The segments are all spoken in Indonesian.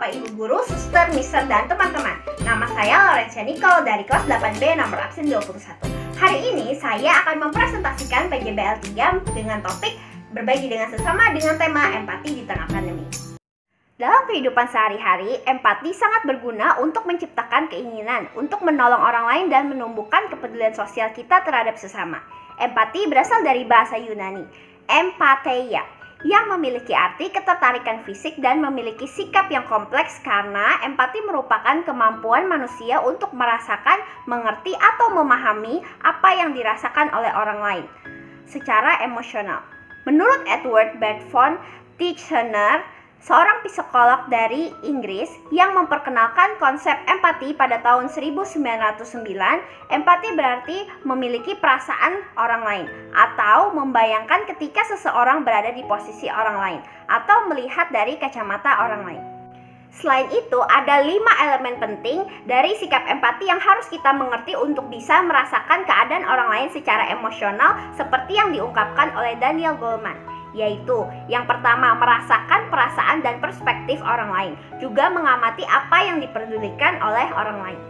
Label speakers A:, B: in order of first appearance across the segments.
A: Bapak Ibu Guru, Suster, Mister, dan teman-teman. Nama saya Lorencia Nicole dari kelas 8B nomor absen 21. Hari ini saya akan mempresentasikan PJBL 3 dengan topik berbagi dengan sesama dengan tema empati di tengah pandemi. Dalam kehidupan sehari-hari, empati sangat berguna untuk menciptakan keinginan untuk menolong orang lain dan menumbuhkan kepedulian sosial kita terhadap sesama. Empati berasal dari bahasa Yunani, empatheia, yang memiliki arti ketertarikan fisik dan memiliki sikap yang kompleks karena empati merupakan kemampuan manusia untuk merasakan, mengerti, atau memahami apa yang dirasakan oleh orang lain secara emosional. Menurut Edward Bert von Titchener, seorang psikolog dari Inggris yang memperkenalkan konsep empati pada tahun 1909, empati berarti memiliki perasaan orang lain atau membayangkan ketika seseorang berada di posisi orang lain atau melihat dari kacamata orang lain. Selain itu, ada 5 elemen penting dari sikap empati yang harus kita mengerti untuk bisa merasakan keadaan orang lain secara emosional seperti yang diungkapkan oleh Daniel Goleman. Yaitu, yang pertama, merasakan perasaan dan perspektif orang lain, juga mengamati apa yang diperdulikan oleh orang lain.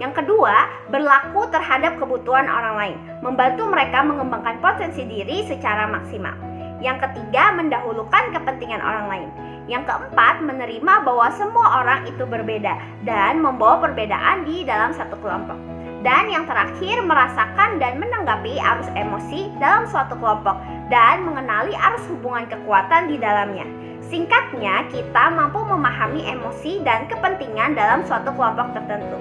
A: Yang kedua, berlaku terhadap kebutuhan orang lain, membantu mereka mengembangkan potensi diri secara maksimal. Yang ketiga, mendahulukan kepentingan orang lain. Yang keempat, menerima bahwa semua orang itu berbeda dan membawa perbedaan di dalam satu kelompok. Dan yang terakhir, merasakan dan menanggapi arus emosi dalam suatu kelompok dan mengenali arus hubungan kekuatan di dalamnya. Singkatnya, kita mampu memahami emosi dan kepentingan dalam suatu kelompok tertentu.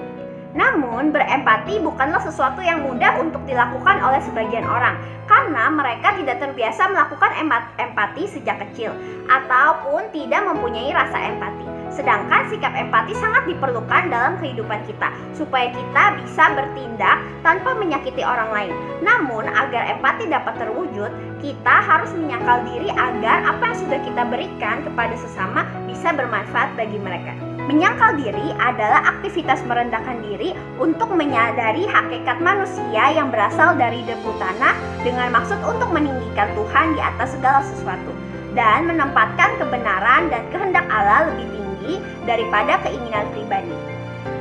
A: Namun, berempati bukanlah sesuatu yang mudah untuk dilakukan oleh sebagian orang karena mereka tidak terbiasa melakukan empati sejak kecil ataupun tidak mempunyai rasa empati. Sedangkan sikap empati sangat diperlukan dalam kehidupan kita supaya kita bisa bertindak tanpa menyakiti orang lain. Namun, agar empati dapat terwujud, kita harus menyangkal diri agar apa yang sudah kita berikan kepada sesama bisa bermanfaat bagi mereka. Menyangkal diri adalah aktivitas merendahkan diri untuk menyadari hakikat manusia yang berasal dari debu tanah dengan maksud untuk meninggikan Tuhan di atas segala sesuatu dan menempatkan kebenaran dan kehendak Allah lebih tinggi daripada keinginan pribadi.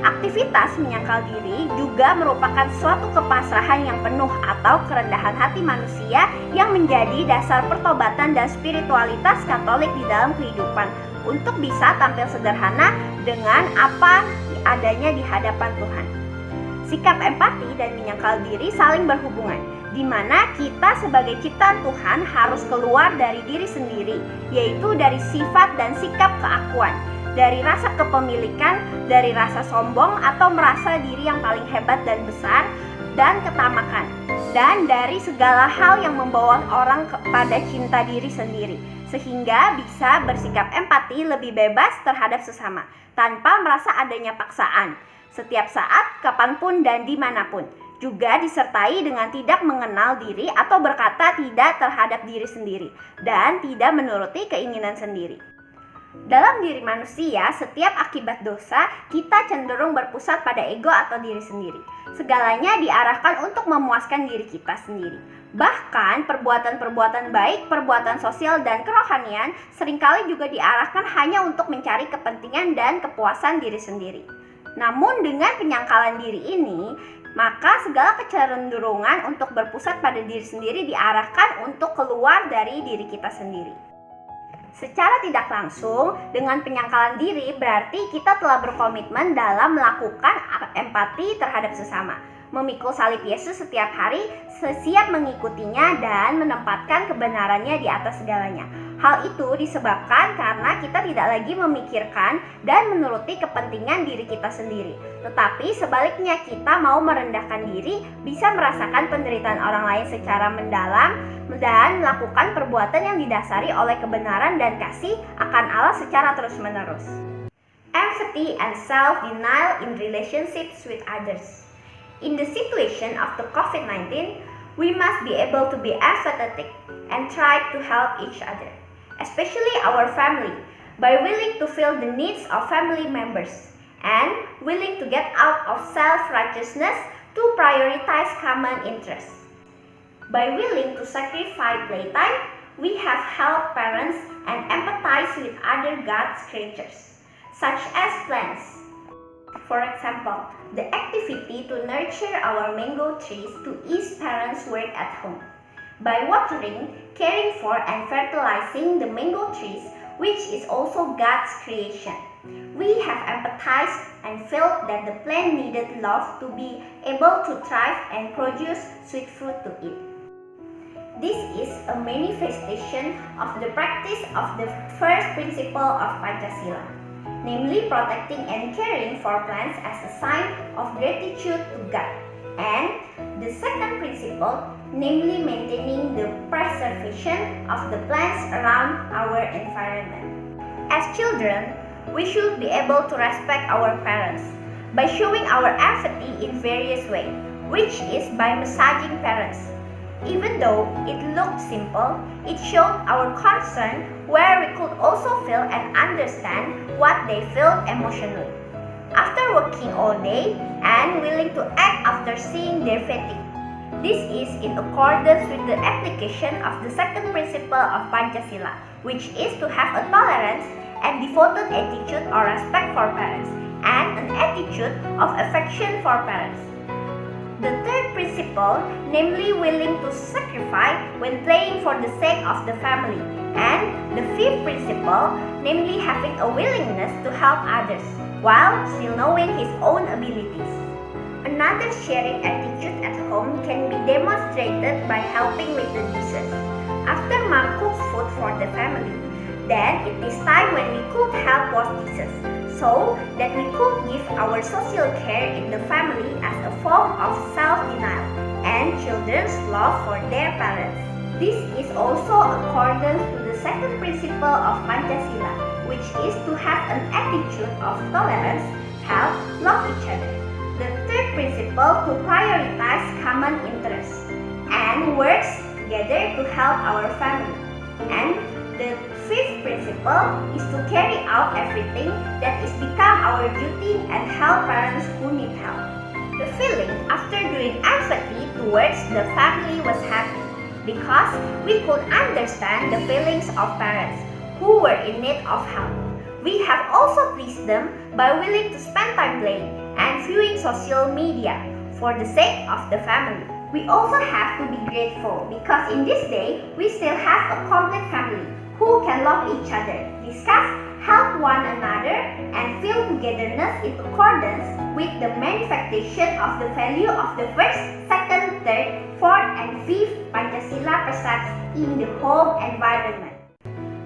A: Aktivitas menyangkal diri juga merupakan suatu kepasrahan yang penuh atau kerendahan hati manusia yang menjadi dasar pertobatan dan spiritualitas Katolik di dalam kehidupan untuk bisa tampil sederhana dengan apa adanya di hadapan Tuhan. Sikap empati dan menyangkal diri saling berhubungan, di mana kita sebagai ciptaan Tuhan harus keluar dari diri sendiri, yaitu dari sifat dan sikap keakuan, dari rasa kepemilikan, dari rasa sombong atau merasa diri yang paling hebat dan besar, dan ketamakan, dan dari segala hal yang membawa orang kepada cinta diri sendiri, sehingga bisa bersikap empati lebih bebas terhadap sesama, tanpa merasa adanya paksaan, setiap saat, kapanpun, dan dimanapun. Juga disertai dengan tidak mengenal diri atau berkata tidak terhadap diri sendiri, dan tidak menuruti keinginan sendiri. Dalam diri manusia, setiap akibat dosa, kita cenderung berpusat pada ego atau diri sendiri. Segalanya diarahkan untuk memuaskan diri kita sendiri. Bahkan perbuatan-perbuatan baik, perbuatan sosial, dan kerohanian seringkali juga diarahkan hanya untuk mencari kepentingan dan kepuasan diri sendiri. Namun dengan penyangkalan diri ini, maka segala kecenderungan untuk berpusat pada diri sendiri diarahkan untuk keluar dari diri kita sendiri. Secara tidak langsung, dengan penyangkalan diri berarti kita telah berkomitmen dalam melakukan empati terhadap sesama, memikul salib Yesus setiap hari, siap mengikutinya dan menempatkan kebenarannya di atas segalanya. Hal itu disebabkan karena kita tidak lagi memikirkan dan menuruti kepentingan diri kita sendiri, tetapi sebaliknya kita mau merendahkan diri, bisa merasakan penderitaan orang lain secara mendalam dan melakukan perbuatan yang didasari oleh kebenaran dan kasih akan Allah secara terus-menerus. Empathy and self-denial in relationships with others. In the situation of the COVID-19, we must be able to be empathetic and try to help each other, especially our family, by willing to feel the needs of family members and willing to get out of self-righteousness to prioritize common interests. By willing to sacrifice playtime, we have helped parents and empathize with other God's creatures. such as plants. For example, the activity to nurture our mango trees to ease parents' work at home. By watering, caring for, and fertilizing the mango trees, which is also God's creation, we have empathized and felt that the plant needed love to be able to thrive and produce sweet fruit to eat. This is a manifestation of the practice of the first principle of Pancasila, namely protecting and caring for plants as a sign of gratitude to God, and the second principle, namely maintaining the preservation of the plants around our environment. As children, we should be able to respect our parents by showing our empathy in various ways, which is by massaging parents. Even though it looked simple, it showed our concern where we could also feel and understand what they felt emotionally. After working all day and willing to act after seeing their fatigue. This is in accordance with the application of the second principle of Pancasila, which is to have a tolerance and devoted attitude or respect for parents, and an attitude of affection for parents. The third principle, namely willing to sacrifice when playing for the sake of the family, and the fifth principle, namely having a willingness to help others, while still knowing his own abilities. Another sharing attitude at home can be demonstrated by helping with the dishes. After mom cooks food for the family, then it is time when we could help wash dishes, so that we could give our social care in the family as a form of self-denial and children's love for their parents. This is also accordance to the second principle of Pancasila, which is to have an attitude of tolerance, help, love each other. The third principle, to prioritize common interests and works together to help our family. And the fifth principle is to carry out everything that is become our duty and help parents who need help. The feeling after doing empathy towards the family was happy because we could understand the feelings of parents who were in need of help. We have also pleased them by willing to spend time playing and viewing social media for the sake of the family. We also have to be grateful because in this day we still have a complete family who can love each other, discuss, help one another, and feel togetherness in accordance with the manifestation of the value of the first, second, third, fourth, and fifth Pancasila precepts in the home environment.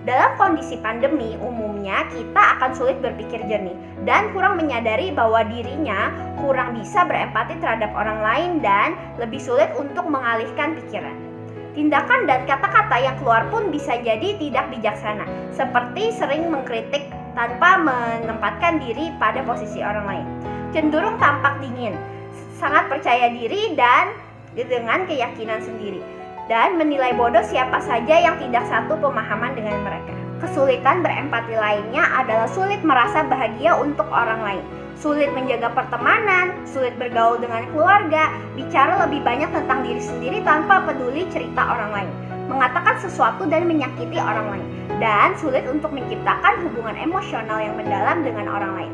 A: Dalam kondisi pandemi, umumnya kita akan sulit berpikir jernih dan kurang menyadari bahwa dirinya kurang bisa berempati terhadap orang lain dan lebih sulit untuk mengalihkan pikiran. Tindakan dan kata-kata yang keluar pun bisa jadi tidak bijaksana, seperti sering mengkritik tanpa menempatkan diri pada posisi orang lain. Cenderung tampak dingin, sangat percaya diri dan dengan keyakinan sendiri, dan menilai bodoh siapa saja yang tidak satu pemahaman dengan mereka. Kesulitan berempati lainnya adalah sulit merasa bahagia untuk orang lain, sulit menjaga pertemanan, sulit bergaul dengan keluarga, bicara lebih banyak tentang diri sendiri tanpa peduli cerita orang lain, mengatakan sesuatu dan menyakiti orang lain, dan sulit untuk menciptakan hubungan emosional yang mendalam dengan orang lain.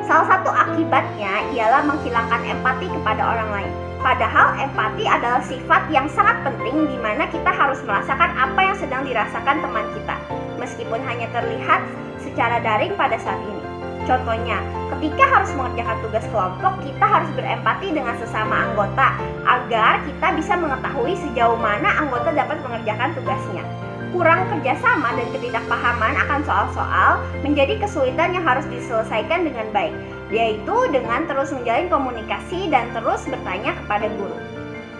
A: Salah satu akibatnya ialah menghilangkan empati kepada orang lain. Padahal empati adalah sifat yang sangat penting di mana kita harus merasakan apa yang sedang dirasakan teman kita, meskipun hanya terlihat secara daring pada saat ini. Contohnya, ketika harus mengerjakan tugas kelompok, kita harus berempati dengan sesama anggota agar kita bisa mengetahui sejauh mana anggota dapat mengerjakan tugasnya. Kurang kerjasama dan ketidakpahaman akan soal-soal menjadi kesulitan yang harus diselesaikan dengan baik, yaitu dengan terus menjalin komunikasi dan terus bertanya kepada guru.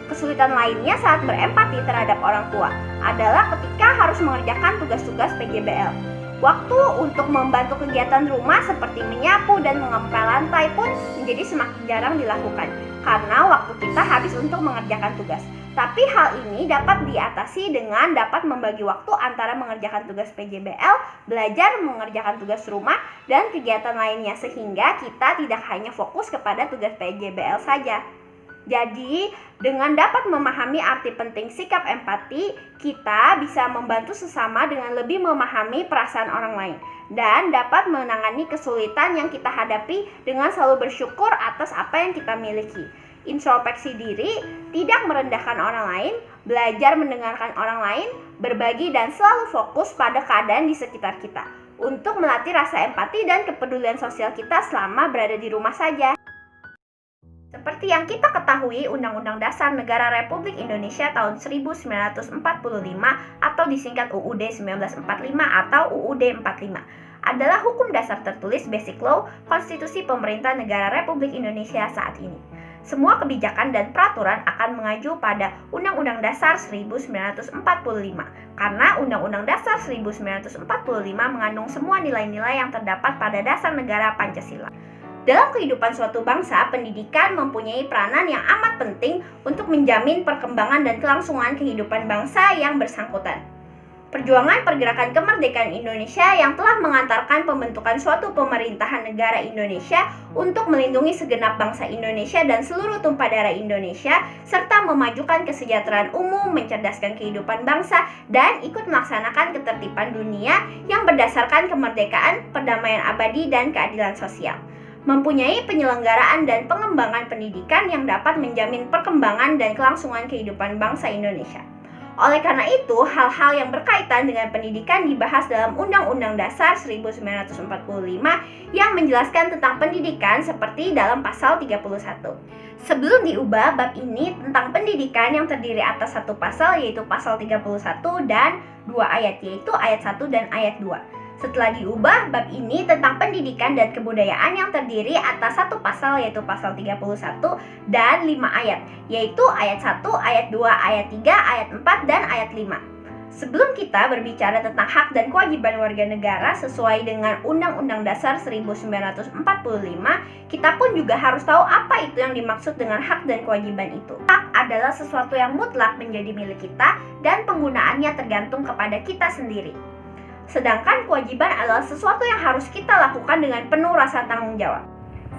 A: Kesulitan lainnya saat berempati terhadap orang tua adalah ketika harus mengerjakan tugas-tugas PJBL. Waktu untuk membantu kegiatan rumah seperti menyapu dan mengepel lantai pun menjadi semakin jarang dilakukan karena waktu kita habis untuk mengerjakan tugas. Tapi hal ini dapat diatasi dengan dapat membagi waktu antara mengerjakan tugas PJBL, belajar, mengerjakan tugas rumah, dan kegiatan lainnya sehingga kita tidak hanya fokus kepada tugas PJBL saja. Jadi, dengan dapat memahami arti penting sikap empati, kita bisa membantu sesama dengan lebih memahami perasaan orang lain dan dapat menangani kesulitan yang kita hadapi dengan selalu bersyukur atas apa yang kita miliki. Introspeksi diri, tidak merendahkan orang lain, belajar mendengarkan orang lain, berbagi dan selalu fokus pada keadaan di sekitar kita untuk melatih rasa empati dan kepedulian sosial kita selama berada di rumah saja. Seperti yang kita ketahui, Undang-Undang Dasar Negara Republik Indonesia tahun 1945 atau disingkat UUD 1945 atau UUD 45 adalah hukum dasar tertulis Basic Law Konstitusi Pemerintah Negara Republik Indonesia saat ini. Semua kebijakan dan peraturan akan mengacu pada Undang-Undang Dasar 1945 karena Undang-Undang Dasar 1945 mengandung semua nilai-nilai yang terdapat pada dasar negara Pancasila. Dalam kehidupan suatu bangsa, pendidikan mempunyai peranan yang amat penting untuk menjamin perkembangan dan kelangsungan kehidupan bangsa yang bersangkutan. Perjuangan pergerakan kemerdekaan Indonesia yang telah mengantarkan pembentukan suatu pemerintahan negara Indonesia untuk melindungi segenap bangsa Indonesia dan seluruh tumpah darah Indonesia, serta memajukan kesejahteraan umum, mencerdaskan kehidupan bangsa, dan ikut melaksanakan ketertiban dunia yang berdasarkan kemerdekaan, perdamaian abadi, dan keadilan sosial. Mempunyai penyelenggaraan dan pengembangan pendidikan yang dapat menjamin perkembangan dan kelangsungan kehidupan bangsa Indonesia. Oleh karena itu, hal-hal yang berkaitan dengan pendidikan dibahas dalam Undang-Undang Dasar 1945 yang menjelaskan tentang pendidikan seperti dalam pasal 31. Sebelum diubah, bab ini tentang pendidikan yang terdiri atas satu pasal yaitu pasal 31 dan 2 ayat yaitu ayat 1 dan ayat 2. Setelah diubah, bab ini tentang pendidikan dan kebudayaan yang terdiri atas satu pasal yaitu pasal 31 dan 5 ayat, yaitu ayat 1, ayat 2, ayat 3, ayat 4, dan ayat 5. Sebelum kita berbicara tentang hak dan kewajiban warga negara sesuai dengan Undang-Undang Dasar 1945, kita pun juga harus tahu apa itu yang dimaksud dengan hak dan kewajiban itu. Hak adalah sesuatu yang mutlak menjadi milik kita dan penggunaannya tergantung kepada kita sendiri. Sedangkan kewajiban adalah sesuatu yang harus kita lakukan dengan penuh rasa tanggung jawab.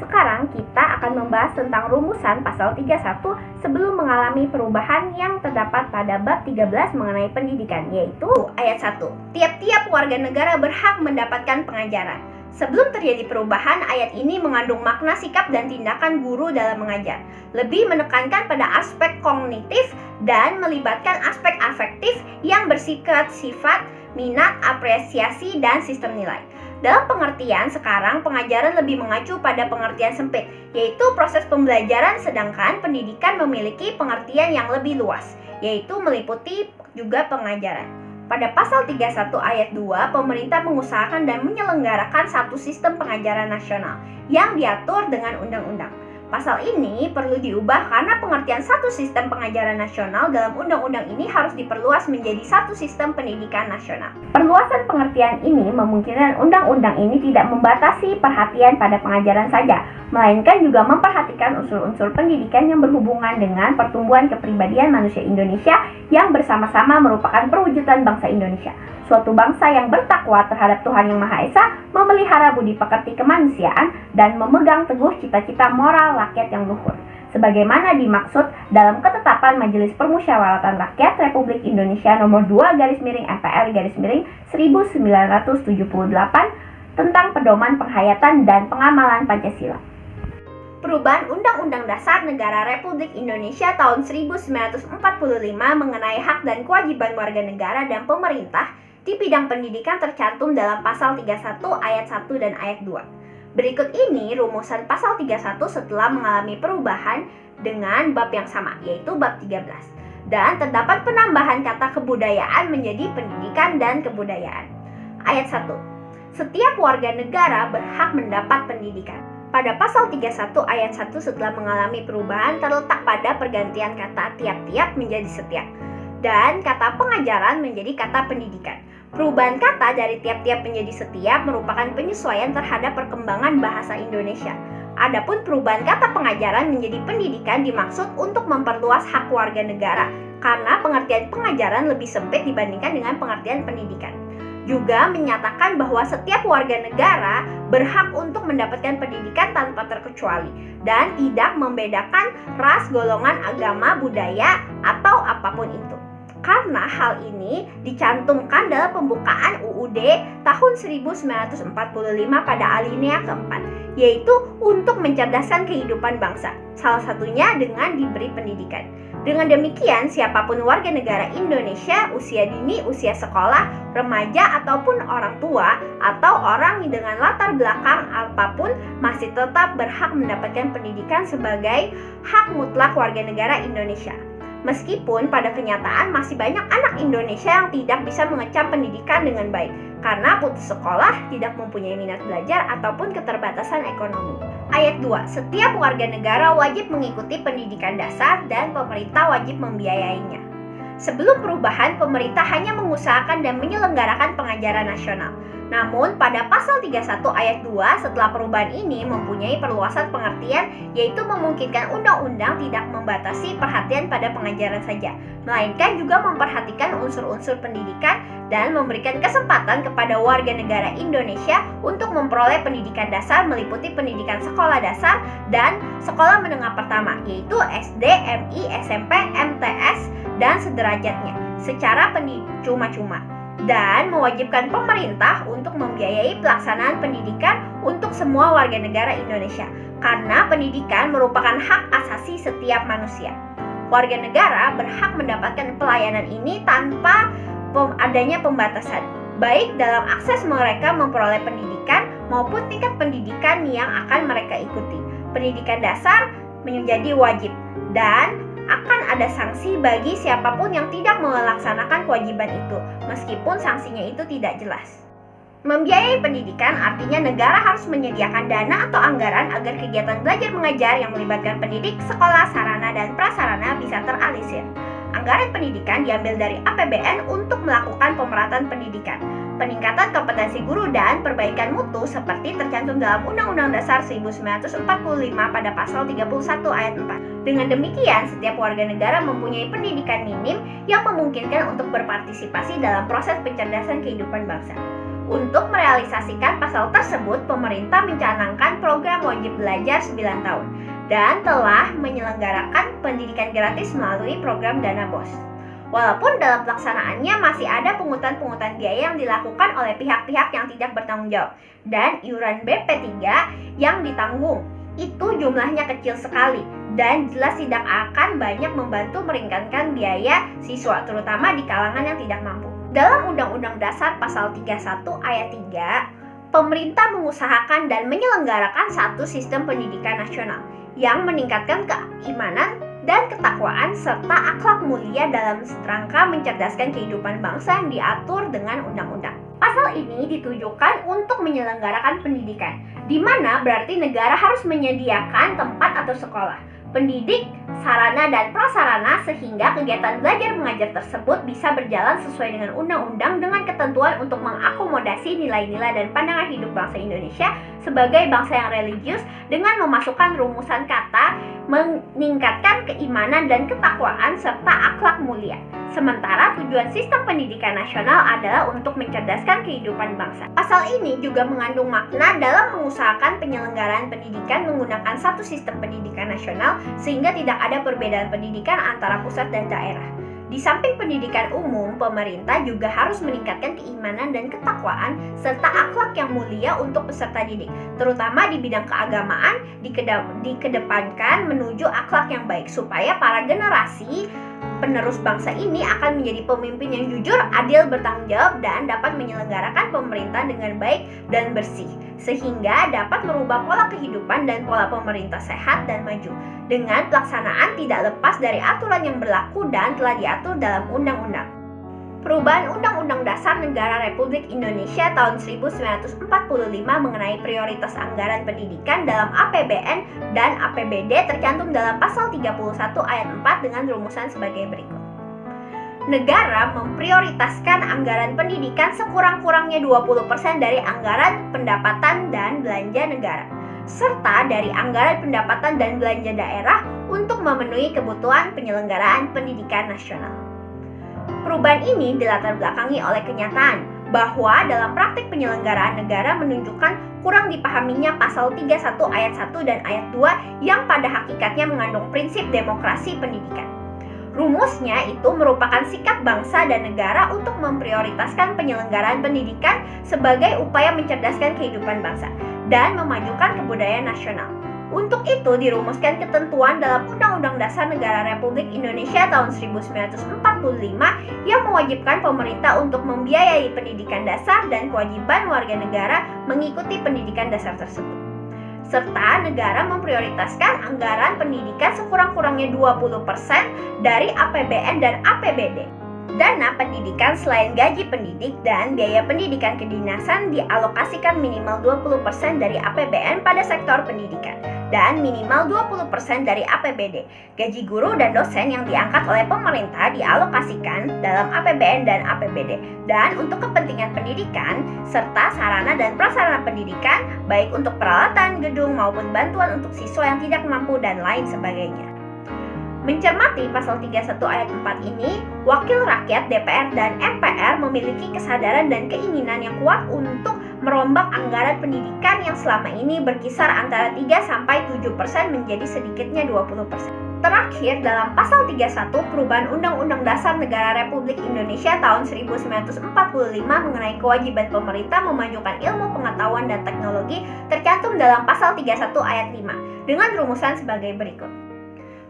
A: Sekarang kita akan membahas tentang rumusan pasal 31 sebelum mengalami perubahan yang terdapat pada bab 13 mengenai pendidikan, yaitu ayat 1. Tiap-tiap warga negara berhak mendapatkan pengajaran. Sebelum terjadi perubahan, ayat ini mengandung makna sikap dan tindakan guru dalam mengajar. Lebih menekankan pada aspek kognitif dan melibatkan aspek afektif yang bersifat minat, apresiasi, dan sistem nilai. Dalam pengertian sekarang, pengajaran lebih mengacu pada pengertian sempit, yaitu proses pembelajaran, sedangkan pendidikan memiliki pengertian yang lebih luas, yaitu meliputi juga pengajaran. Pada pasal 31 ayat 2, pemerintah mengusahakan dan menyelenggarakan satu sistem pengajaran nasional yang diatur dengan undang-undang. Pasal ini perlu diubah karena pengertian satu sistem pengajaran nasional dalam undang-undang ini harus diperluas menjadi satu sistem pendidikan nasional. Perluasan pengertian ini memungkinkan undang-undang ini tidak membatasi perhatian pada pengajaran saja, melainkan juga memperhatikan unsur-unsur pendidikan yang berhubungan dengan pertumbuhan kepribadian manusia Indonesia yang bersama-sama merupakan perwujudan bangsa Indonesia. Suatu bangsa yang bertakwa terhadap Tuhan Yang Maha Esa, memelihara budi pekerti kemanusiaan, dan memegang teguh cita-cita moral rakyat yang luhur. Sebagaimana dimaksud dalam ketetapan Majelis Permusyawaratan Rakyat Republik Indonesia nomor 2/1978 tentang pedoman penghayatan dan pengamalan Pancasila. Perubahan Undang-Undang Dasar Negara Republik Indonesia tahun 1945 mengenai hak dan kewajiban warga negara dan pemerintah di bidang pendidikan tercantum dalam pasal 31 ayat 1 dan ayat 2. Berikut ini rumusan pasal 31 setelah mengalami perubahan dengan bab yang sama, yaitu bab 13. Dan terdapat penambahan kata kebudayaan menjadi pendidikan dan kebudayaan. Ayat 1. Setiap warga negara berhak mendapat pendidikan. Pada pasal 31 ayat 1 setelah mengalami perubahan terletak pada pergantian kata tiap-tiap menjadi setiap dan kata pengajaran menjadi kata pendidikan. Perubahan kata dari tiap-tiap menjadi setiap merupakan penyesuaian terhadap perkembangan bahasa Indonesia. Adapun perubahan kata pengajaran menjadi pendidikan dimaksud untuk memperluas hak warga negara karena pengertian pengajaran lebih sempit dibandingkan dengan pengertian pendidikan. juga menyatakan bahwa setiap warga negara berhak untuk mendapatkan pendidikan tanpa terkecuali dan tidak membedakan ras, golongan, agama, budaya, atau apapun itu. Karena hal ini dicantumkan dalam pembukaan UUD tahun 1945 pada alinea keempat, yaitu untuk mencerdaskan kehidupan bangsa, salah satunya dengan diberi pendidikan. Dengan demikian, siapapun warga negara Indonesia, usia dini, usia sekolah, remaja, ataupun orang tua, atau orang dengan latar belakang apapun, masih tetap berhak mendapatkan pendidikan sebagai hak mutlak warga negara Indonesia. Meskipun pada kenyataan masih banyak anak Indonesia yang tidak bisa mengecap pendidikan dengan baik karena putus sekolah, tidak mempunyai minat belajar, ataupun keterbatasan ekonomi. Ayat 2. Setiap warga negara wajib mengikuti pendidikan dasar dan pemerintah wajib membiayainya. Sebelum perubahan, pemerintah hanya mengusahakan dan menyelenggarakan pengajaran nasional. Namun, pada pasal 31 ayat 2 setelah perubahan ini mempunyai perluasan pengertian, yaitu memungkinkan undang-undang tidak membatasi perhatian pada pengajaran saja, melainkan juga memperhatikan unsur-unsur pendidikan dan memberikan kesempatan kepada warga negara Indonesia untuk memperoleh pendidikan dasar meliputi pendidikan sekolah dasar dan sekolah menengah pertama, yaitu SD, MI, SMP, MTS, dan sederajatnya, secara cuma-cuma. Dan mewajibkan pemerintah untuk membiayai pelaksanaan pendidikan untuk semua warga negara Indonesia, karena pendidikan merupakan hak asasi setiap manusia. Warga negara berhak mendapatkan pelayanan ini tanpa adanya pembatasan, baik dalam akses mereka memperoleh pendidikan maupun tingkat pendidikan yang akan mereka ikuti. Pendidikan dasar menjadi wajib dan akan ada sanksi bagi siapapun yang tidak melaksanakan kewajiban itu, meskipun sanksinya itu tidak jelas. Membiayai pendidikan artinya negara harus menyediakan dana atau anggaran agar kegiatan belajar mengajar yang melibatkan pendidik, sekolah, sarana, dan prasarana bisa terrealisir. Anggaran pendidikan diambil dari APBN untuk melakukan pemerataan pendidikan, peningkatan kompetensi guru, dan perbaikan mutu seperti tercantum dalam Undang-Undang Dasar 1945 pada pasal 31 ayat 4. Dengan demikian, setiap warga negara mempunyai pendidikan minim yang memungkinkan untuk berpartisipasi dalam proses pencerdasan kehidupan bangsa. Untuk merealisasikan pasal tersebut, pemerintah mencanangkan program wajib belajar 9 tahun dan telah menyelenggarakan pendidikan gratis melalui program Dana BOS. Walaupun dalam pelaksanaannya masih ada pungutan-pungutan biaya yang dilakukan oleh pihak-pihak yang tidak bertanggung jawab dan iuran BP3 yang ditanggung, itu jumlahnya kecil sekali dan jelas tidak akan banyak membantu meringankan biaya siswa, terutama di kalangan yang tidak mampu. Dalam Undang-Undang Dasar Pasal 31 Ayat 3, pemerintah mengusahakan dan menyelenggarakan satu sistem pendidikan nasional yang meningkatkan keimanan dan ketakwaan serta akhlak mulia dalam rangka mencerdaskan kehidupan bangsa yang diatur dengan undang-undang. Pasal ini ditujukan untuk menyelenggarakan pendidikan, di mana berarti negara harus menyediakan tempat atau sekolah, pendidik, sarana, dan prasarana sehingga kegiatan belajar mengajar tersebut bisa berjalan sesuai dengan undang-undang dengan ketentuan untuk mengakomodasi nilai-nilai dan pandangan hidup bangsa Indonesia sebagai bangsa yang religius dengan memasukkan rumusan kata, meningkatkan keimanan dan ketakwaan serta akhlak mulia. Sementara tujuan sistem pendidikan nasional adalah untuk mencerdaskan kehidupan bangsa. Pasal ini juga mengandung makna dalam mengusahakan penyelenggaraan pendidikan menggunakan satu sistem pendidikan nasional sehingga tidak ada perbedaan pendidikan antara pusat dan daerah. Di samping pendidikan umum, pemerintah juga harus meningkatkan keimanan dan ketakwaan serta akhlak yang mulia untuk peserta didik, terutama di bidang keagamaan dikedepankan menuju akhlak yang baik supaya para generasi penerus bangsa ini akan menjadi pemimpin yang jujur, adil, bertanggung jawab, dan dapat menyelenggarakan pemerintah dengan baik dan bersih, sehingga dapat merubah pola kehidupan dan pola pemerintah sehat dan maju, dengan pelaksanaan tidak lepas dari aturan yang berlaku dan telah diatur dalam undang-undang. Perubahan Undang-Undang Dasar Negara Republik Indonesia tahun 1945 mengenai prioritas anggaran pendidikan dalam APBN dan APBD tercantum dalam pasal 31 ayat 4 dengan rumusan sebagai berikut. Negara memprioritaskan anggaran pendidikan sekurang-kurangnya 20% dari anggaran pendapatan dan belanja negara, serta dari anggaran pendapatan dan belanja daerah untuk memenuhi kebutuhan penyelenggaraan pendidikan nasional. Perubahan ini dilatar belakangi oleh kenyataan bahwa dalam praktik penyelenggaraan negara menunjukkan kurang dipahaminya pasal 31 ayat 1 dan ayat 2 yang pada hakikatnya mengandung prinsip demokrasi pendidikan. Rumusnya itu merupakan sikap bangsa dan negara untuk memprioritaskan penyelenggaraan pendidikan sebagai upaya mencerdaskan kehidupan bangsa dan memajukan kebudayaan nasional. Untuk itu dirumuskan ketentuan dalam Undang-Undang Dasar Negara Republik Indonesia tahun 1945 yang mewajibkan pemerintah untuk membiayai pendidikan dasar dan kewajiban warga negara mengikuti pendidikan dasar tersebut. Serta negara memprioritaskan anggaran pendidikan sekurang-kurangnya 20% dari APBN dan APBD. Dana pendidikan selain gaji pendidik dan biaya pendidikan kedinasan dialokasikan minimal 20% dari APBN pada sektor pendidikan dan minimal 20% dari APBD. Gaji guru dan dosen yang diangkat oleh pemerintah dialokasikan dalam APBN dan APBD. Dan untuk kepentingan pendidikan serta sarana dan prasarana pendidikan baik untuk peralatan, gedung maupun bantuan untuk siswa yang tidak mampu dan lain sebagainya. Mencermati pasal 31 ayat 4 ini, Wakil Rakyat DPR dan MPR memiliki kesadaran dan keinginan yang kuat untuk merombak anggaran pendidikan yang selama ini berkisar antara 3-7% menjadi sedikitnya 20%. Terakhir, dalam pasal 31 perubahan Undang-Undang Dasar Negara Republik Indonesia tahun 1945 mengenai kewajiban pemerintah memajukan ilmu pengetahuan dan teknologi tercantum dalam pasal 31 ayat 5 dengan rumusan sebagai berikut.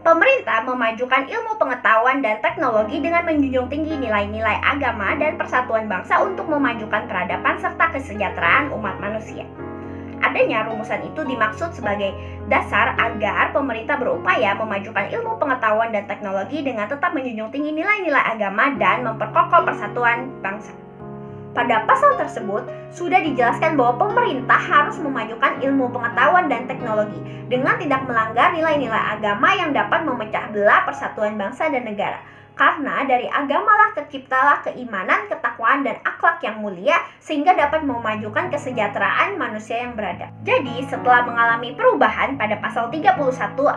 A: Pemerintah memajukan ilmu pengetahuan dan teknologi dengan menjunjung tinggi nilai-nilai agama dan persatuan bangsa untuk memajukan peradaban serta kesejahteraan umat manusia. Adanya rumusan itu dimaksud sebagai dasar agar pemerintah berupaya memajukan ilmu pengetahuan dan teknologi dengan tetap menjunjung tinggi nilai-nilai agama dan memperkokoh persatuan bangsa. Pada pasal tersebut, sudah dijelaskan bahwa pemerintah harus memajukan ilmu pengetahuan dan teknologi dengan tidak melanggar nilai-nilai agama yang dapat memecah belah persatuan bangsa dan negara. Karena dari agamalah terciptalah keimanan, ketakwaan, dan akhlak yang mulia sehingga dapat memajukan kesejahteraan manusia yang beradab. Jadi, setelah mengalami perubahan pada pasal 31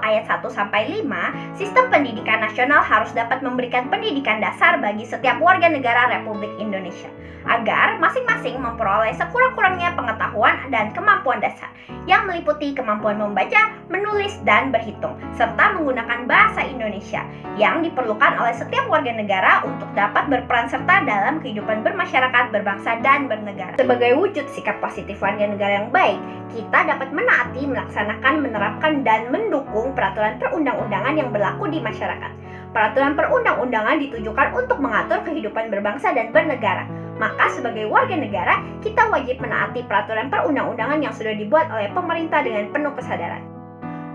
A: ayat 1-5, sistem pendidikan nasional harus dapat memberikan pendidikan dasar bagi setiap warga negara Republik Indonesia agar masing-masing memperoleh sekurang-kurangnya pengetahuan dan kemampuan dasar yang meliputi kemampuan membaca, menulis, dan berhitung serta menggunakan bahasa Indonesia yang diperlukan oleh setiap warga negara untuk dapat berperan serta dalam kehidupan bermasyarakat, berbangsa, dan bernegara. Sebagai wujud sikap positif warga negara yang baik, kita dapat menaati, melaksanakan, menerapkan, dan mendukung peraturan perundang-undangan yang berlaku di masyarakat. Peraturan perundang-undangan ditujukan untuk mengatur kehidupan berbangsa dan bernegara. Maka sebagai warga negara, kita wajib menaati peraturan perundang-undangan yang sudah dibuat oleh pemerintah dengan penuh kesadaran.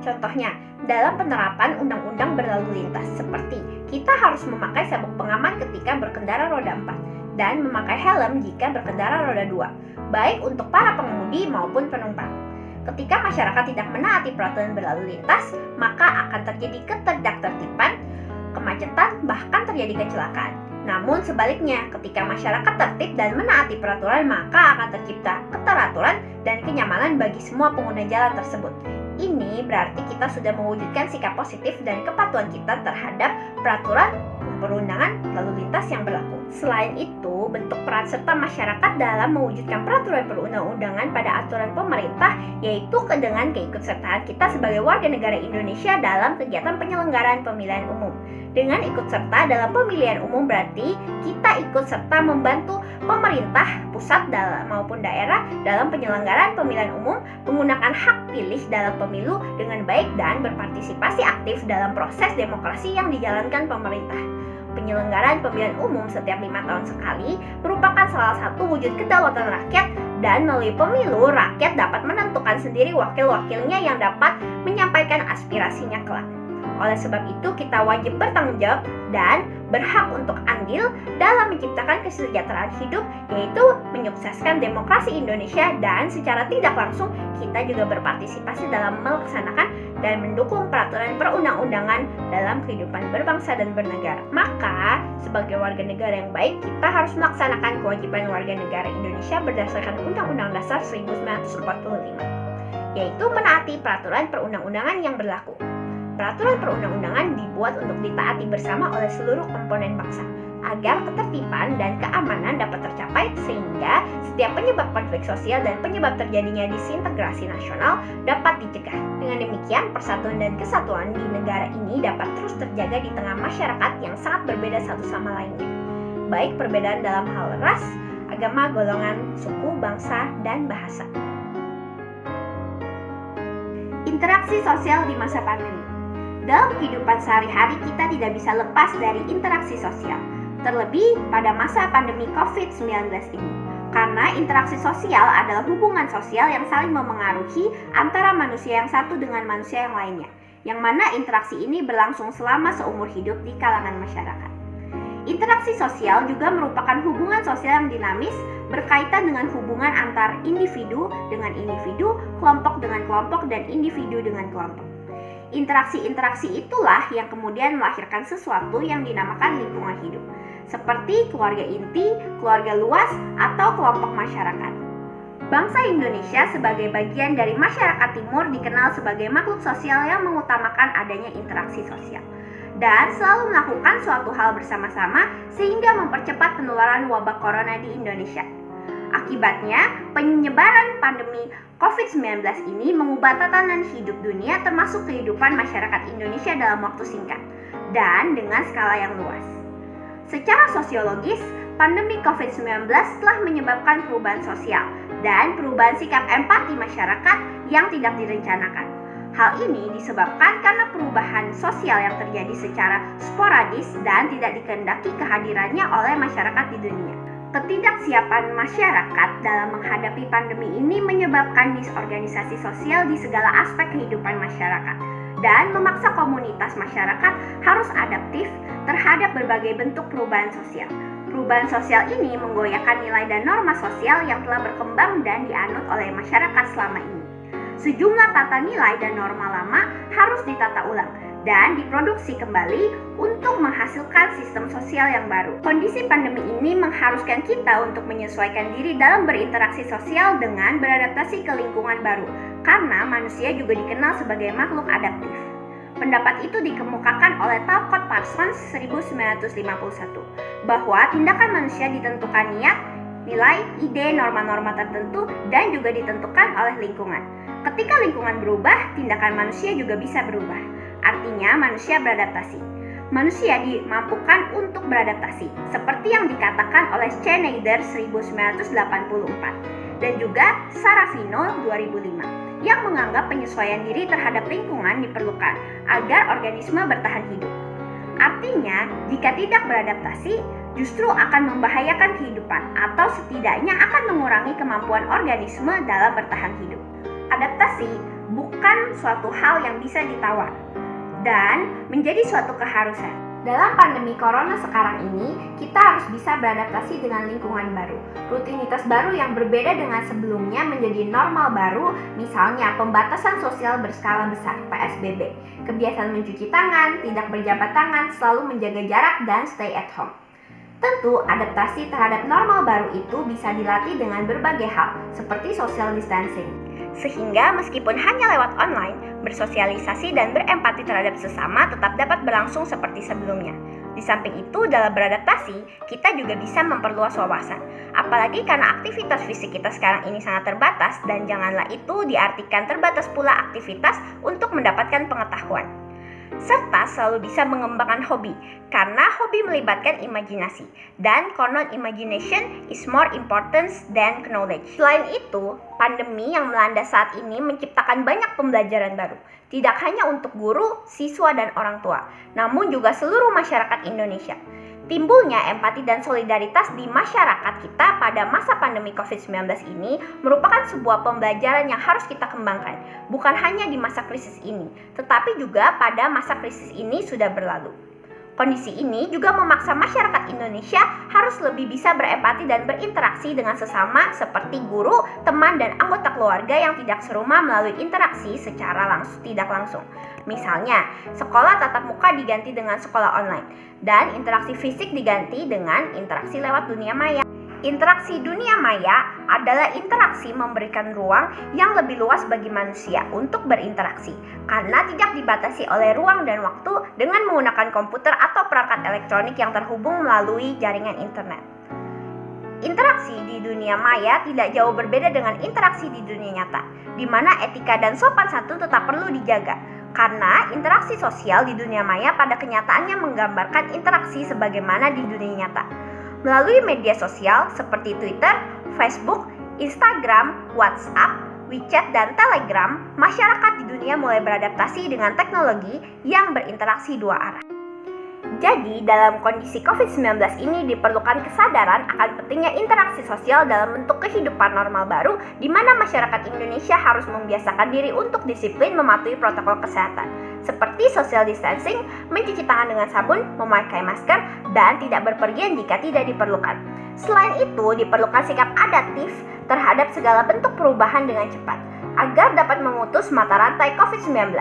A: Contohnya, dalam penerapan undang-undang berlalu lintas seperti kita harus memakai sabuk pengaman ketika berkendara roda 4 dan memakai helm jika berkendara roda 2, baik untuk para pengemudi maupun penumpang. Ketika masyarakat tidak menaati peraturan berlalu lintas, maka akan terjadi ketidaktertiban, kemacetan, bahkan terjadi kecelakaan. Namun sebaliknya, ketika masyarakat tertib dan menaati peraturan, maka akan tercipta keteraturan dan kenyamanan bagi semua pengguna jalan tersebut. Ini berarti kita sudah mewujudkan sikap positif dan kepatuhan kita terhadap peraturan perundangan lalu lintas yang berlaku. Selain itu, bentuk peran serta masyarakat dalam mewujudkan peraturan perundang-undangan pada aturan pemerintah yaitu dengan keikutsertaan kita sebagai warga negara Indonesia dalam kegiatan penyelenggaraan pemilihan umum. Dengan ikut serta dalam pemilihan umum berarti kita ikut serta membantu pemerintah pusat maupun daerah dalam penyelenggaraan pemilihan umum, menggunakan hak pilih dalam pemilu dengan baik dan berpartisipasi aktif dalam proses demokrasi yang dijalankan pemerintah. Penyelenggaraan pemilihan umum setiap 5 tahun sekali merupakan salah satu wujud kedaulatan rakyat dan melalui pemilu rakyat dapat menentukan sendiri wakil-wakilnya yang dapat menyampaikan aspirasinya kelak. Oleh sebab itu kita wajib bertanggung jawab dan berhak untuk andil dalam menciptakan kesejahteraan hidup, yaitu menyukseskan demokrasi Indonesia, dan secara tidak langsung kita juga berpartisipasi dalam melaksanakan dan mendukung peraturan perundang-undangan dalam kehidupan berbangsa dan bernegara. Maka, sebagai warga negara yang baik, kita harus melaksanakan kewajiban warga negara Indonesia berdasarkan Undang-Undang Dasar 1945, yaitu menaati peraturan perundang-undangan yang berlaku. Peraturan perundang-undangan dibuat untuk ditaati bersama oleh seluruh komponen bangsa, agar ketertiban dan keamanan dapat tercapai sehingga setiap penyebab konflik sosial dan penyebab terjadinya disintegrasi nasional dapat dicegah. Dengan demikian, persatuan dan kesatuan di negara ini dapat terus terjaga di tengah masyarakat yang sangat berbeda satu sama lainnya, baik perbedaan dalam hal ras, agama, golongan, suku, bangsa, dan bahasa. Interaksi sosial di masa pandemi. Dalam kehidupan sehari-hari kita tidak bisa lepas dari interaksi sosial, terlebih pada masa pandemi COVID-19 ini. Karena interaksi sosial adalah hubungan sosial yang saling memengaruhi antara manusia yang satu dengan manusia yang lainnya, yang mana interaksi ini berlangsung selama seumur hidup di kalangan masyarakat. Interaksi sosial juga merupakan hubungan sosial yang dinamis berkaitan dengan hubungan antar individu dengan individu, kelompok dengan kelompok, dan individu dengan kelompok. Interaksi-interaksi itulah yang kemudian melahirkan sesuatu yang dinamakan lingkungan hidup, seperti keluarga inti, keluarga luas, atau kelompok masyarakat. Bangsa Indonesia sebagai bagian dari masyarakat timur dikenal sebagai makhluk sosial yang mengutamakan adanya interaksi sosial dan selalu melakukan suatu hal bersama-sama sehingga mempercepat penularan wabah corona di Indonesia. Akibatnya, penyebaran pandemi COVID-19 ini mengubah tatanan hidup dunia termasuk kehidupan masyarakat Indonesia dalam waktu singkat dan dengan skala yang luas. Secara sosiologis, pandemi COVID-19 telah menyebabkan perubahan sosial dan perubahan sikap empati masyarakat yang tidak direncanakan. Hal ini disebabkan karena perubahan sosial yang terjadi secara sporadis dan tidak dikehendaki kehadirannya oleh masyarakat di dunia. Ketidaksiapan masyarakat dalam menghadapi pandemi ini menyebabkan disorganisasi sosial di segala aspek kehidupan masyarakat dan memaksa komunitas masyarakat harus adaptif terhadap berbagai bentuk perubahan sosial. Perubahan sosial ini menggoyahkan nilai dan norma sosial yang telah berkembang dan dianut oleh masyarakat selama ini. Sejumlah tata nilai dan norma lama harus ditata ulang dan diproduksi kembali untuk menghasilkan sistem sosial yang baru. Kondisi pandemi ini mengharuskan kita untuk menyesuaikan diri dalam berinteraksi sosial dengan beradaptasi ke lingkungan baru, karena manusia juga dikenal sebagai makhluk adaptif. Pendapat itu dikemukakan oleh Talcott Parsons 1951, bahwa tindakan manusia ditentukan niat, nilai, ide, norma-norma tertentu, dan juga ditentukan oleh lingkungan. Ketika lingkungan berubah, tindakan manusia juga bisa berubah. Artinya manusia beradaptasi. Manusia dimampukan untuk beradaptasi, seperti yang dikatakan oleh Schneider 1984 dan juga Sarafino 2005, yang menganggap penyesuaian diri terhadap lingkungan diperlukan agar organisme bertahan hidup. Artinya, jika tidak beradaptasi, justru akan membahayakan kehidupan atau setidaknya akan mengurangi kemampuan organisme dalam bertahan hidup. Adaptasi bukan suatu hal yang bisa ditawar dan menjadi suatu keharusan. Dalam pandemi corona sekarang ini, kita harus bisa beradaptasi dengan lingkungan baru. Rutinitas baru yang berbeda dengan sebelumnya menjadi normal baru, misalnya pembatasan sosial berskala besar (PSBB), kebiasaan mencuci tangan, tidak berjabat tangan, selalu menjaga jarak, dan stay at home. Tentu, adaptasi terhadap normal baru itu bisa dilatih dengan berbagai hal, seperti social distancing. Sehingga meskipun hanya lewat online, bersosialisasi dan berempati terhadap sesama tetap dapat berlangsung seperti sebelumnya. Di samping itu, dalam beradaptasi, kita juga bisa memperluas wawasan. Apalagi karena aktivitas fisik kita sekarang ini sangat terbatas, dan janganlah itu diartikan terbatas pula aktivitas untuk mendapatkan pengetahuan. Serta selalu bisa mengembangkan hobi, karena hobi melibatkan imajinasi, dan konon imagination is more important than knowledge. Selain itu, pandemi yang melanda saat ini menciptakan banyak pembelajaran baru, tidak hanya untuk guru, siswa, dan orang tua, namun juga seluruh masyarakat Indonesia. Timbulnya empati dan solidaritas di masyarakat kita pada masa pandemi COVID-19 ini merupakan sebuah pembelajaran yang harus kita kembangkan, bukan hanya di masa krisis ini, tetapi juga pada masa krisis ini sudah berlalu. Kondisi ini juga memaksa masyarakat Indonesia harus lebih bisa berempati dan berinteraksi dengan sesama seperti guru, teman, dan anggota keluarga yang tidak serumah melalui interaksi secara tidak langsung. Misalnya, sekolah tatap muka diganti dengan sekolah online, dan interaksi fisik diganti dengan interaksi lewat dunia maya. Interaksi dunia maya adalah interaksi memberikan ruang yang lebih luas bagi manusia untuk berinteraksi karena tidak dibatasi oleh ruang dan waktu dengan menggunakan komputer atau perangkat elektronik yang terhubung melalui jaringan internet. Interaksi di dunia maya tidak jauh berbeda dengan interaksi di dunia nyata, di mana etika dan sopan santun tetap perlu dijaga. Karena interaksi sosial di dunia maya pada kenyataannya menggambarkan interaksi sebagaimana di dunia nyata. Melalui media sosial seperti Twitter, Facebook, Instagram, WhatsApp, WeChat, dan Telegram, masyarakat di dunia mulai beradaptasi dengan teknologi yang berinteraksi dua arah. Jadi, dalam kondisi COVID-19 ini diperlukan kesadaran akan pentingnya interaksi sosial dalam bentuk kehidupan normal baru di mana masyarakat Indonesia harus membiasakan diri untuk disiplin mematuhi protokol kesehatan seperti social distancing, mencuci tangan dengan sabun, memakai masker, dan tidak berpergian jika tidak diperlukan. Selain itu, diperlukan sikap adaptif terhadap segala bentuk perubahan dengan cepat agar dapat memutus mata rantai COVID-19.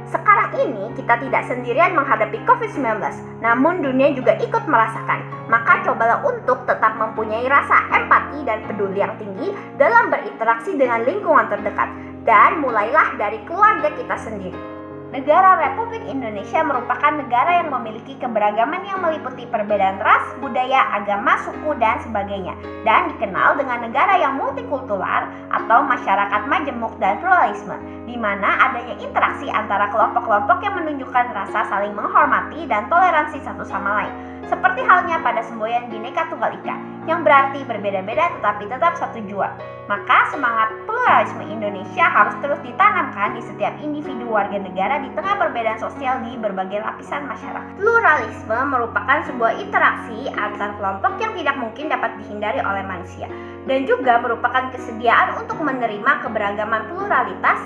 A: Sekarang ini kita tidak sendirian menghadapi COVID-19, namun dunia juga ikut merasakan. Maka cobalah untuk tetap mempunyai rasa empati dan peduli yang tinggi dalam berinteraksi dengan lingkungan terdekat. Dan mulailah dari keluarga kita sendiri. Negara Republik Indonesia merupakan negara yang memiliki keberagaman yang meliputi perbedaan ras, budaya, agama, suku, dan sebagainya, dan dikenal dengan negara yang multikultural atau masyarakat majemuk dan pluralisme, di mana adanya interaksi antara kelompok-kelompok yang menunjukkan rasa saling menghormati dan toleransi satu sama lain, seperti halnya pada semboyan Bhinneka Tunggal Ika, yang berarti berbeda-beda tetapi tetap satu jua. Maka semangat pluralisme Indonesia harus terus ditanamkan di setiap individu warga negara di tengah perbedaan sosial di berbagai lapisan masyarakat. Pluralisme merupakan sebuah interaksi antar kelompok yang tidak mungkin dapat dihindari oleh manusia dan juga merupakan kesediaan untuk menerima keberagaman pluralitas.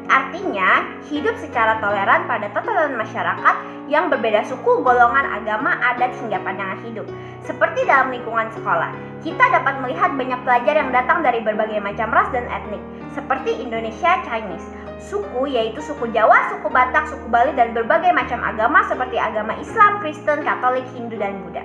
A: Artinya, hidup secara toleran pada tatanan masyarakat yang berbeda suku, golongan, agama, adat, hingga pandangan hidup. Seperti dalam lingkungan sekolah, kita dapat melihat banyak pelajar yang datang dari berbagai macam ras dan etnik, seperti Indonesia Chinese. Suku yaitu suku Jawa, suku Batak, suku Bali, dan berbagai macam agama seperti agama Islam, Kristen, Katolik, Hindu, dan Buddha.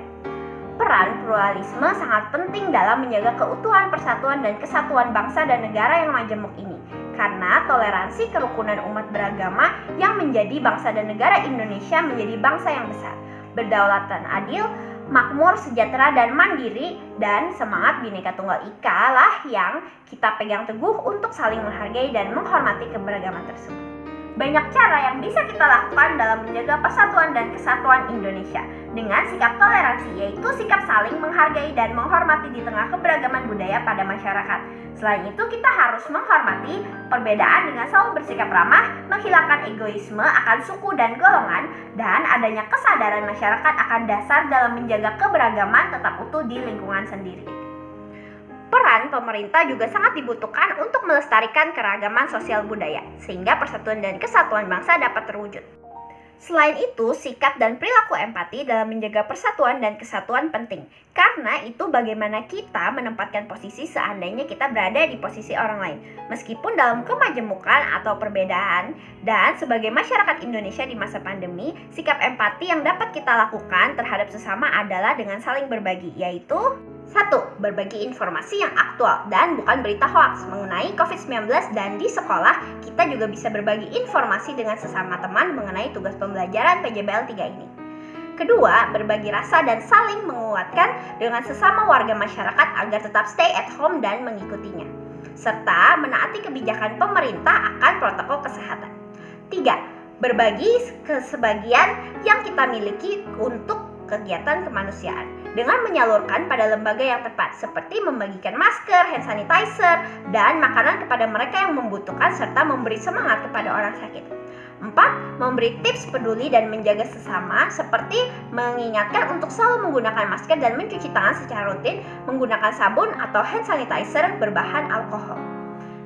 A: Peran pluralisme sangat penting dalam menjaga keutuhan, persatuan, dan kesatuan bangsa dan negara yang majemuk ini. Karena toleransi kerukunan umat beragama yang menjadi bangsa dan negara Indonesia menjadi bangsa yang besar, berdaulat adil, makmur, sejahtera, dan mandiri, dan semangat Bhinneka Tunggal Ika lah yang kita pegang teguh untuk saling menghargai dan menghormati keberagaman tersebut. Banyak cara yang bisa kita lakukan dalam menjaga persatuan dan kesatuan Indonesia dengan sikap toleransi, yaitu sikap saling menghargai dan menghormati di tengah keberagaman budaya pada masyarakat. Selain itu, kita harus menghormati perbedaan dengan selalu bersikap ramah, menghilangkan egoisme akan suku dan golongan, dan adanya kesadaran masyarakat akan dasar dalam menjaga keberagaman tetap utuh di lingkungan sendiri. Peran pemerintah juga sangat dibutuhkan untuk melestarikan keragaman sosial budaya, sehingga persatuan dan kesatuan bangsa dapat terwujud. Selain itu, sikap dan perilaku empati dalam menjaga persatuan dan kesatuan penting, karena itu bagaimana kita menempatkan posisi seandainya kita berada di posisi orang lain, meskipun dalam kemajemukan atau perbedaan. Dan sebagai masyarakat Indonesia di masa pandemi, sikap empati yang dapat kita lakukan terhadap sesama adalah dengan saling berbagi, yaitu 1. Berbagi informasi yang aktual dan bukan berita hoaks mengenai COVID-19, dan di sekolah kita juga bisa berbagi informasi dengan sesama teman mengenai tugas pembelajaran PJBL 3 ini. Kedua, berbagi rasa dan saling menguatkan dengan sesama warga masyarakat agar tetap stay at home dan mengikutinya, serta menaati kebijakan pemerintah akan protokol kesehatan. 3. Berbagi kesebagian yang kita miliki untuk kegiatan kemanusiaan dengan menyalurkan pada lembaga yang tepat seperti membagikan masker, hand sanitizer, dan makanan kepada mereka yang membutuhkan serta memberi semangat kepada orang sakit. 4. Memberi tips peduli dan menjaga sesama seperti mengingatkan untuk selalu menggunakan masker dan mencuci tangan secara rutin menggunakan sabun atau hand sanitizer berbahan alkohol.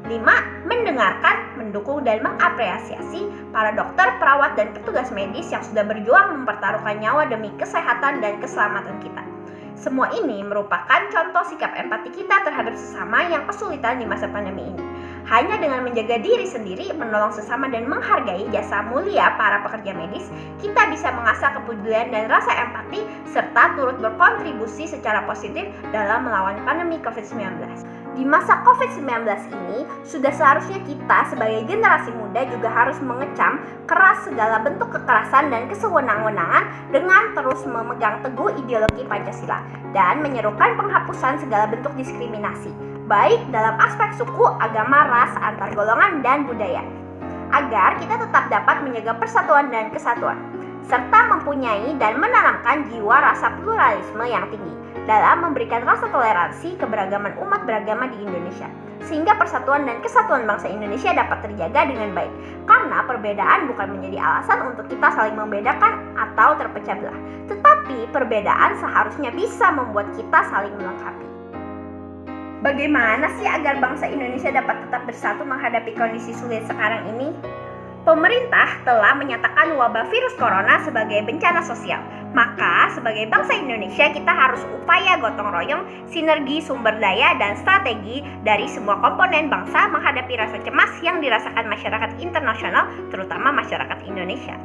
A: 5. Mendengarkan, mendukung, dan mengapresiasi para dokter, perawat, dan petugas medis yang sudah berjuang mempertaruhkan nyawa demi kesehatan dan keselamatan kita. Semua ini merupakan contoh sikap empati kita terhadap sesama yang kesulitan di masa pandemi ini. Hanya dengan menjaga diri sendiri, menolong sesama dan menghargai jasa mulia para pekerja medis, kita bisa mengasah kepedulian dan rasa empati serta turut berkontribusi secara positif dalam melawan pandemi COVID-19. Di masa COVID-19 ini, sudah seharusnya kita sebagai generasi muda juga harus mengecam keras segala bentuk kekerasan dan kesewenang-wenangan dengan terus memegang teguh ideologi Pancasila dan menyerukan penghapusan segala bentuk diskriminasi, baik dalam aspek suku, agama, ras, antar golongan, dan budaya, agar kita tetap dapat menjaga persatuan dan kesatuan, serta mempunyai dan menanamkan jiwa rasa pluralisme yang tinggi dalam memberikan rasa toleransi keberagaman umat beragama di Indonesia, sehingga persatuan dan kesatuan bangsa Indonesia dapat terjaga dengan baik. Karena perbedaan bukan menjadi alasan untuk kita saling membedakan atau terpecah belah, tetapi perbedaan seharusnya bisa membuat kita saling melengkapi. Bagaimana sih agar bangsa Indonesia dapat tetap bersatu menghadapi kondisi sulit sekarang ini? Pemerintah telah menyatakan wabah virus corona sebagai bencana sosial. Maka, sebagai bangsa Indonesia, kita harus upaya gotong royong, sinergi sumber daya, dan strategi dari semua komponen bangsa menghadapi rasa cemas yang dirasakan masyarakat internasional, terutama masyarakat Indonesia.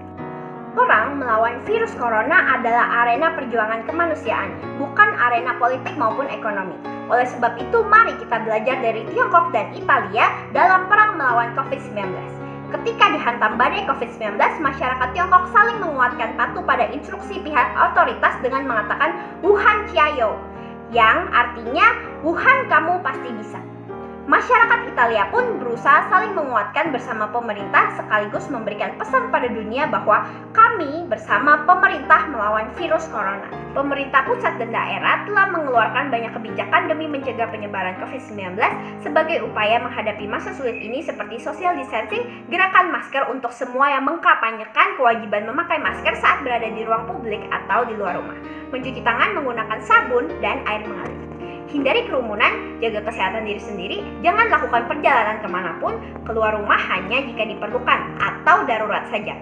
A: Perang melawan virus corona adalah arena perjuangan kemanusiaan, bukan arena politik maupun ekonomi. Oleh sebab itu, mari kita belajar dari Tiongkok dan Italia dalam perang melawan COVID-19. Ketika dihantam badai COVID-19, masyarakat Tiongkok saling menguatkan patuh pada instruksi pihak otoritas dengan mengatakan Wuhan Ciao, yang artinya Wuhan kamu pasti bisa. Masyarakat Italia pun berusaha saling menguatkan bersama pemerintah sekaligus memberikan pesan pada dunia bahwa kami bersama pemerintah melawan virus corona. Pemerintah pusat dan daerah telah mengeluarkan banyak kebijakan demi mencegah penyebaran COVID-19 sebagai upaya menghadapi masa sulit ini seperti social distancing, gerakan masker untuk semua yang mengkampanyekan kewajiban memakai masker saat berada di ruang publik atau di luar rumah, mencuci tangan menggunakan sabun dan air mengalir. Hindari kerumunan, jaga kesehatan diri sendiri, jangan lakukan perjalanan kemanapun, keluar rumah hanya jika diperlukan atau darurat saja.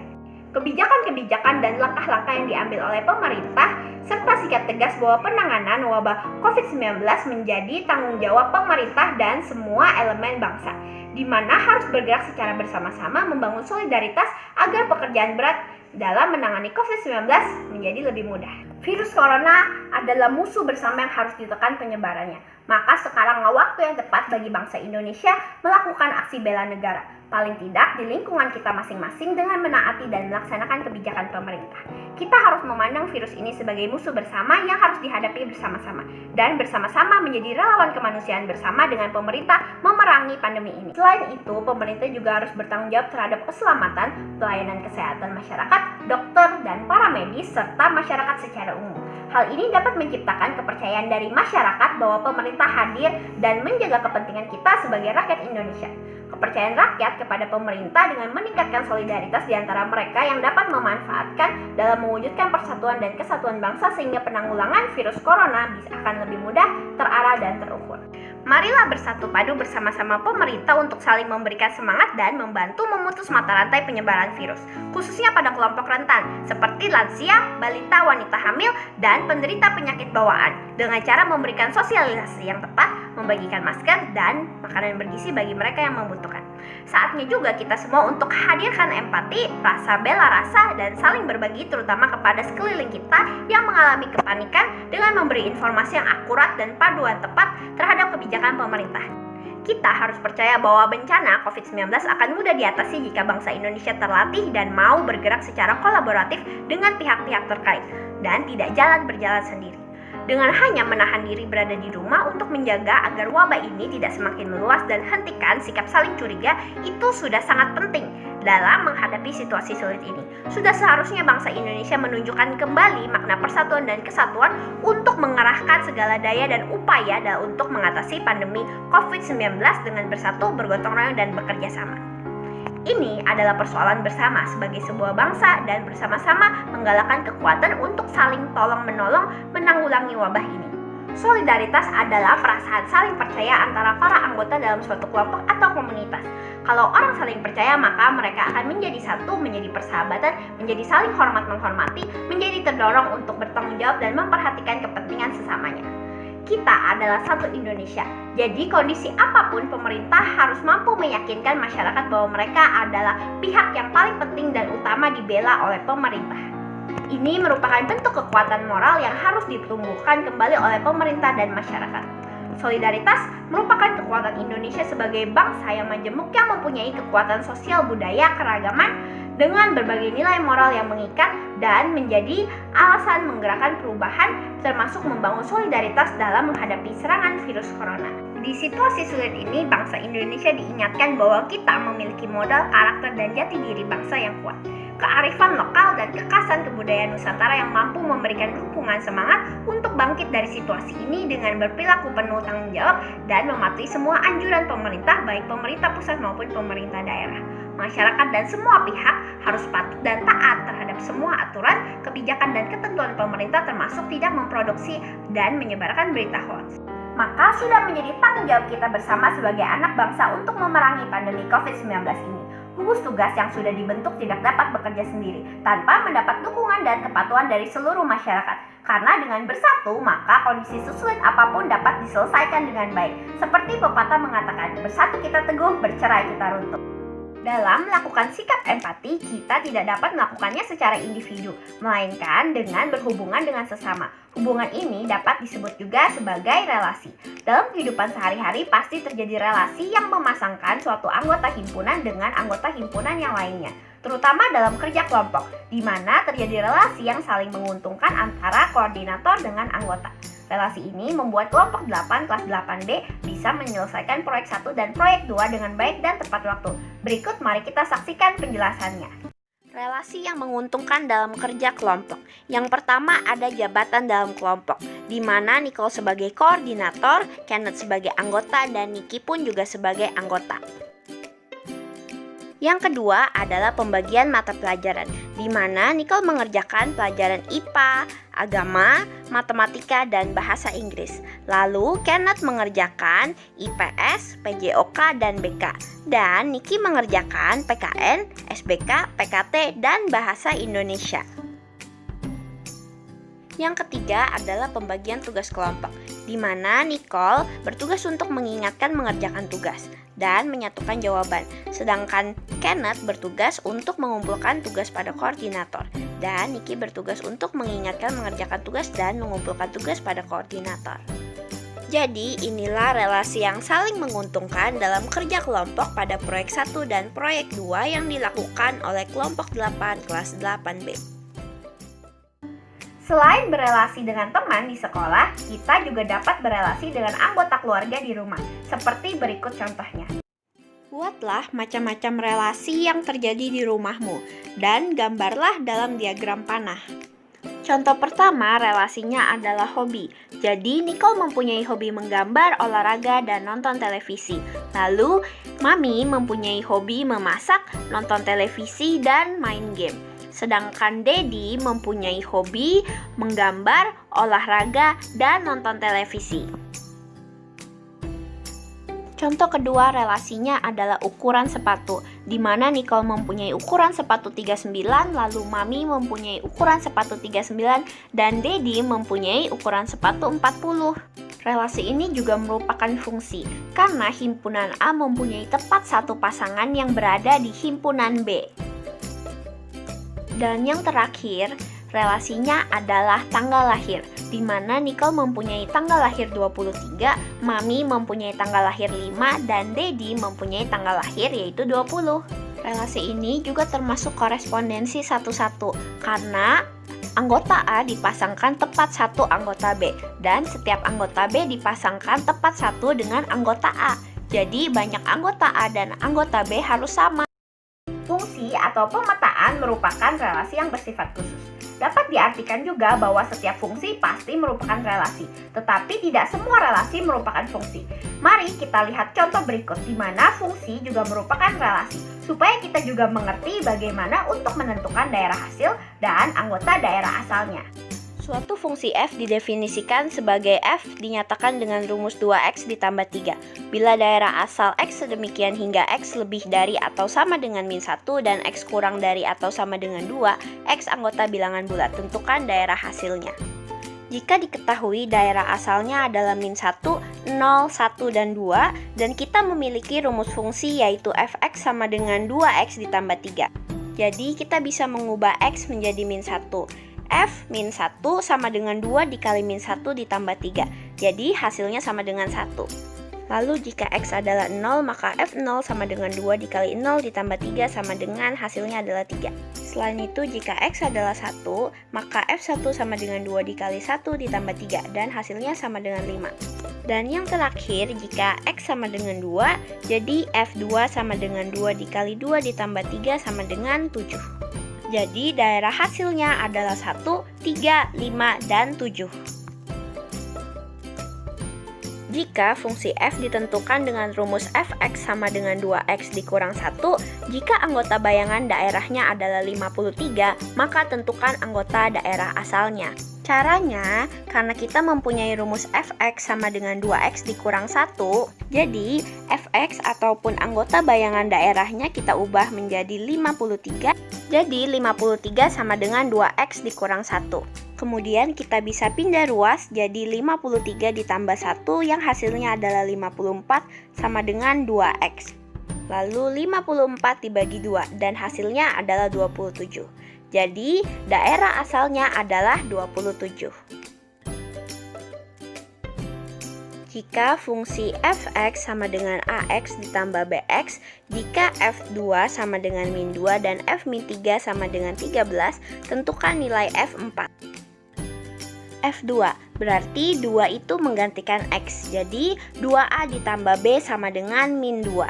A: Kebijakan-kebijakan dan langkah-langkah yang diambil oleh pemerintah serta sikap tegas bahwa penanganan wabah COVID-19 menjadi tanggung jawab pemerintah dan semua elemen bangsa, di mana harus bergerak secara bersama-sama membangun solidaritas agar pekerjaan berat dalam menangani COVID-19 menjadi lebih mudah. Virus corona adalah musuh bersama yang harus ditekan penyebarannya. Maka sekaranglah waktu yang tepat bagi bangsa Indonesia melakukan aksi bela negara, paling tidak di lingkungan kita masing-masing dengan menaati dan melaksanakan kebijakan pemerintah. Kita harus memandang virus ini sebagai musuh bersama yang harus dihadapi bersama-sama, dan bersama-sama menjadi relawan kemanusiaan bersama dengan pemerintah memerangi pandemi ini. Selain itu, pemerintah juga harus bertanggung jawab terhadap keselamatan, pelayanan kesehatan masyarakat, dokter, dan para medis, serta masyarakat secara umum. Hal ini dapat menciptakan kepercayaan dari masyarakat bahwa pemerintah hadir dan menjaga kepentingan kita sebagai rakyat Indonesia. Kepercayaan rakyat kepada pemerintah dengan meningkatkan solidaritas di antara mereka yang dapat memanfaatkan dalam mewujudkan persatuan dan kesatuan bangsa sehingga penanggulangan virus corona bisa akan lebih mudah, terarah, dan terukur. Marilah bersatu padu bersama-sama pemerintah untuk saling memberikan semangat dan membantu memutus mata rantai penyebaran virus, khususnya pada kelompok rentan seperti lansia, balita, wanita hamil, dan penderita penyakit bawaan dengan cara memberikan sosialisasi yang tepat, membagikan masker, dan makanan bergizi bagi mereka yang membutuhkan. Saatnya juga kita semua untuk hadirkan empati, rasa bela rasa, dan saling berbagi terutama kepada sekeliling kita yang mengalami kepanikan dengan memberi informasi yang akurat dan paduan tepat terhadap kebijakan pemerintah. Kita harus percaya bahwa bencana COVID-19 akan mudah diatasi jika bangsa Indonesia terlatih dan mau bergerak secara kolaboratif dengan pihak-pihak terkait dan tidak berjalan sendiri. Dengan hanya menahan diri berada di rumah untuk menjaga agar wabah ini tidak semakin meluas dan hentikan sikap saling curiga, itu sudah sangat penting dalam menghadapi situasi sulit ini. Sudah seharusnya bangsa Indonesia menunjukkan kembali makna persatuan dan kesatuan untuk mengerahkan segala daya dan upaya untuk mengatasi pandemi COVID-19 dengan bersatu, bergotong royong, dan bekerja sama. Ini adalah persoalan bersama sebagai sebuah bangsa dan bersama-sama menggalakkan kekuatan untuk saling tolong-menolong menanggulangi wabah ini. Solidaritas adalah perasaan saling percaya antara para anggota dalam suatu kelompok atau komunitas. Kalau orang saling percaya, maka mereka akan menjadi satu, menjadi persahabatan, menjadi saling hormat-menghormati, menjadi terdorong untuk bertanggung jawab dan memperhatikan kepentingan sesamanya. kita adalah satu Indonesia. Jadi kondisi apapun pemerintah harus mampu meyakinkan masyarakat bahwa mereka adalah pihak yang paling penting dan utama dibela oleh pemerintah. Ini merupakan bentuk kekuatan moral yang harus ditumbuhkan kembali oleh pemerintah dan masyarakat. Solidaritas merupakan kekuatan Indonesia sebagai bangsa yang majemuk yang mempunyai kekuatan sosial budaya keragaman dengan berbagai nilai moral yang mengikat dan menjadi alasan menggerakkan perubahan termasuk membangun solidaritas dalam menghadapi serangan virus corona. Di situasi sulit ini, bangsa Indonesia diingatkan bahwa kita memiliki modal, karakter, dan jati diri bangsa yang kuat. Kearifan lokal dan kekhasan kebudayaan Nusantara yang mampu memberikan dukungan semangat untuk bangkit dari situasi ini dengan berperilaku penuh tanggung jawab dan mematuhi semua anjuran pemerintah, baik pemerintah pusat maupun pemerintah daerah. Masyarakat dan semua pihak harus patuh dan taat terhadap semua aturan, kebijakan, dan ketentuan pemerintah termasuk tidak memproduksi dan menyebarkan berita hoax. Maka sudah menjadi tanggung jawab kita bersama sebagai anak bangsa untuk memerangi pandemi COVID-19 ini. Gugus tugas yang sudah dibentuk tidak dapat bekerja sendiri tanpa mendapat dukungan dan kepatuhan dari seluruh masyarakat. Karena dengan bersatu, maka kondisi sesulit apapun dapat diselesaikan dengan baik. Seperti pepatah mengatakan, bersatu kita teguh, bercerai kita runtuh. Dalam melakukan sikap empati, kita tidak dapat melakukannya secara individu, melainkan dengan berhubungan dengan sesama. Hubungan ini dapat disebut juga sebagai relasi. Dalam kehidupan sehari-hari pasti terjadi relasi yang memasangkan suatu anggota himpunan dengan anggota himpunan yang lainnya, terutama dalam kerja kelompok, di mana terjadi relasi yang saling menguntungkan antara koordinator dengan anggota. Relasi ini membuat kelompok 8 kelas 8B bisa menyelesaikan proyek 1 dan proyek 2 dengan baik dan tepat waktu. Berikut mari kita saksikan penjelasannya. Relasi yang menguntungkan dalam kerja kelompok. Yang pertama ada jabatan dalam kelompok, di mana Nicole sebagai koordinator, Kenneth sebagai anggota, dan Nikki pun juga sebagai anggota. Yang kedua adalah pembagian mata pelajaran, di mana Nicole mengerjakan pelajaran IPA, agama, matematika, dan bahasa Inggris. Lalu Kenneth mengerjakan IPS, PJOK, dan BK. Dan Nikki mengerjakan PKN, SBK, PKT, dan bahasa Indonesia. Yang ketiga adalah pembagian tugas kelompok, di mana Nicole bertugas untuk mengingatkan mengerjakan tugas dan menyatukan jawaban, sedangkan Kenneth bertugas untuk mengumpulkan tugas pada koordinator, dan Nikki bertugas untuk mengingatkan mengerjakan tugas dan mengumpulkan tugas pada koordinator. Jadi inilah relasi yang saling menguntungkan dalam kerja kelompok pada proyek 1 dan proyek 2 yang dilakukan oleh kelompok 8 kelas 8B. Selain berelasi dengan teman di sekolah, kita juga dapat berelasi dengan anggota keluarga di rumah, seperti berikut contohnya. Buatlah macam-macam relasi yang terjadi di rumahmu, dan gambarlah dalam diagram panah. Contoh pertama, relasinya adalah hobi. Jadi, Nicole mempunyai hobi menggambar, olahraga, dan nonton televisi. Lalu, Mami mempunyai hobi memasak, nonton televisi, dan main game. Sedangkan Daddy mempunyai hobi menggambar, olahraga, dan nonton televisi. Contoh kedua relasinya adalah ukuran sepatu, di mana Nicole mempunyai ukuran sepatu 39, lalu Mami mempunyai ukuran sepatu 39, dan Daddy mempunyai ukuran sepatu 40. Relasi ini juga merupakan fungsi, karena himpunan A mempunyai tepat satu pasangan yang berada di himpunan B. Dan yang terakhir, relasinya adalah tanggal lahir, di mana Nicole mempunyai tanggal lahir 23, Mami mempunyai tanggal lahir 5, dan Daddy mempunyai tanggal lahir yaitu 20. Relasi ini juga termasuk korespondensi satu-satu, karena anggota A dipasangkan tepat satu anggota B, dan setiap anggota B dipasangkan tepat satu dengan anggota A. Jadi banyak anggota A dan anggota B harus sama. Fungsi atau pemetaan merupakan relasi yang bersifat khusus. Dapat diartikan juga bahwa setiap fungsi pasti merupakan relasi, tetapi tidak semua relasi merupakan fungsi. Mari kita lihat contoh berikut di mana fungsi juga merupakan relasi, supaya kita juga mengerti bagaimana untuk menentukan daerah hasil dan anggota daerah asalnya. Suatu fungsi f didefinisikan sebagai f dinyatakan dengan rumus 2x ditambah 3. Bila daerah asal x sedemikian hingga x lebih dari atau sama dengan min 1 dan x kurang dari atau sama dengan 2, x anggota bilangan bulat, tentukan daerah hasilnya. Jika diketahui daerah asalnya adalah min 1, 0, 1, dan 2, dan kita memiliki rumus fungsi yaitu fx sama dengan 2x ditambah 3. Jadi kita bisa mengubah x menjadi min 1. F min 1 sama dengan 2 dikali min 1 ditambah 3. Jadi hasilnya sama dengan 1. Lalu jika x adalah 0, maka f0 sama dengan 2 dikali 0 ditambah 3 sama dengan hasilnya adalah 3. Selain itu, jika x adalah 1, maka f1 sama dengan 2 dikali 1 ditambah 3, dan hasilnya sama dengan 5. Dan yang terakhir, jika x sama dengan 2, jadi f2 sama dengan 2 dikali 2 ditambah 3 sama dengan 7. Jadi daerah hasilnya adalah 1, 3, 5, dan 7. Jika fungsi f ditentukan dengan rumus fx sama dengan 2x dikurang 1, jika anggota bayangan daerahnya adalah 53, maka tentukan anggota daerah asalnya. Caranya, karena kita mempunyai rumus fx sama dengan 2x dikurang 1, jadi fx ataupun anggota bayangan daerahnya kita ubah menjadi 53, jadi 53 sama dengan 2x dikurang 1. Kemudian kita bisa pindah ruas jadi 53 ditambah 1 yang hasilnya adalah 54 sama dengan 2x. Lalu 54 dibagi 2 dan hasilnya adalah 27. Jadi daerah asalnya adalah 27. Jika fungsi fx sama dengan ax ditambah bx, jika f2 sama dengan min 2 dan f min 3 sama dengan 13, tentukan nilai f4. F2, berarti 2 itu menggantikan X, jadi 2A ditambah B sama dengan min 2.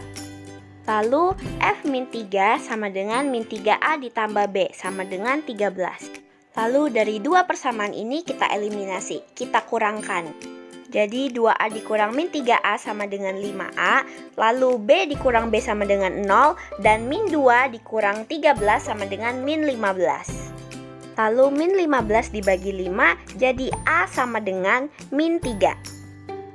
A: Lalu F min 3 sama dengan min 3A ditambah B sama dengan 13. Lalu dari dua persamaan ini kita eliminasi, kita kurangkan. Jadi 2A dikurang min 3A sama dengan 5A, lalu B dikurang B sama dengan 0, dan min 2 dikurang 13 sama dengan min 15. Lalu min 15 dibagi 5, jadi A sama dengan min 3.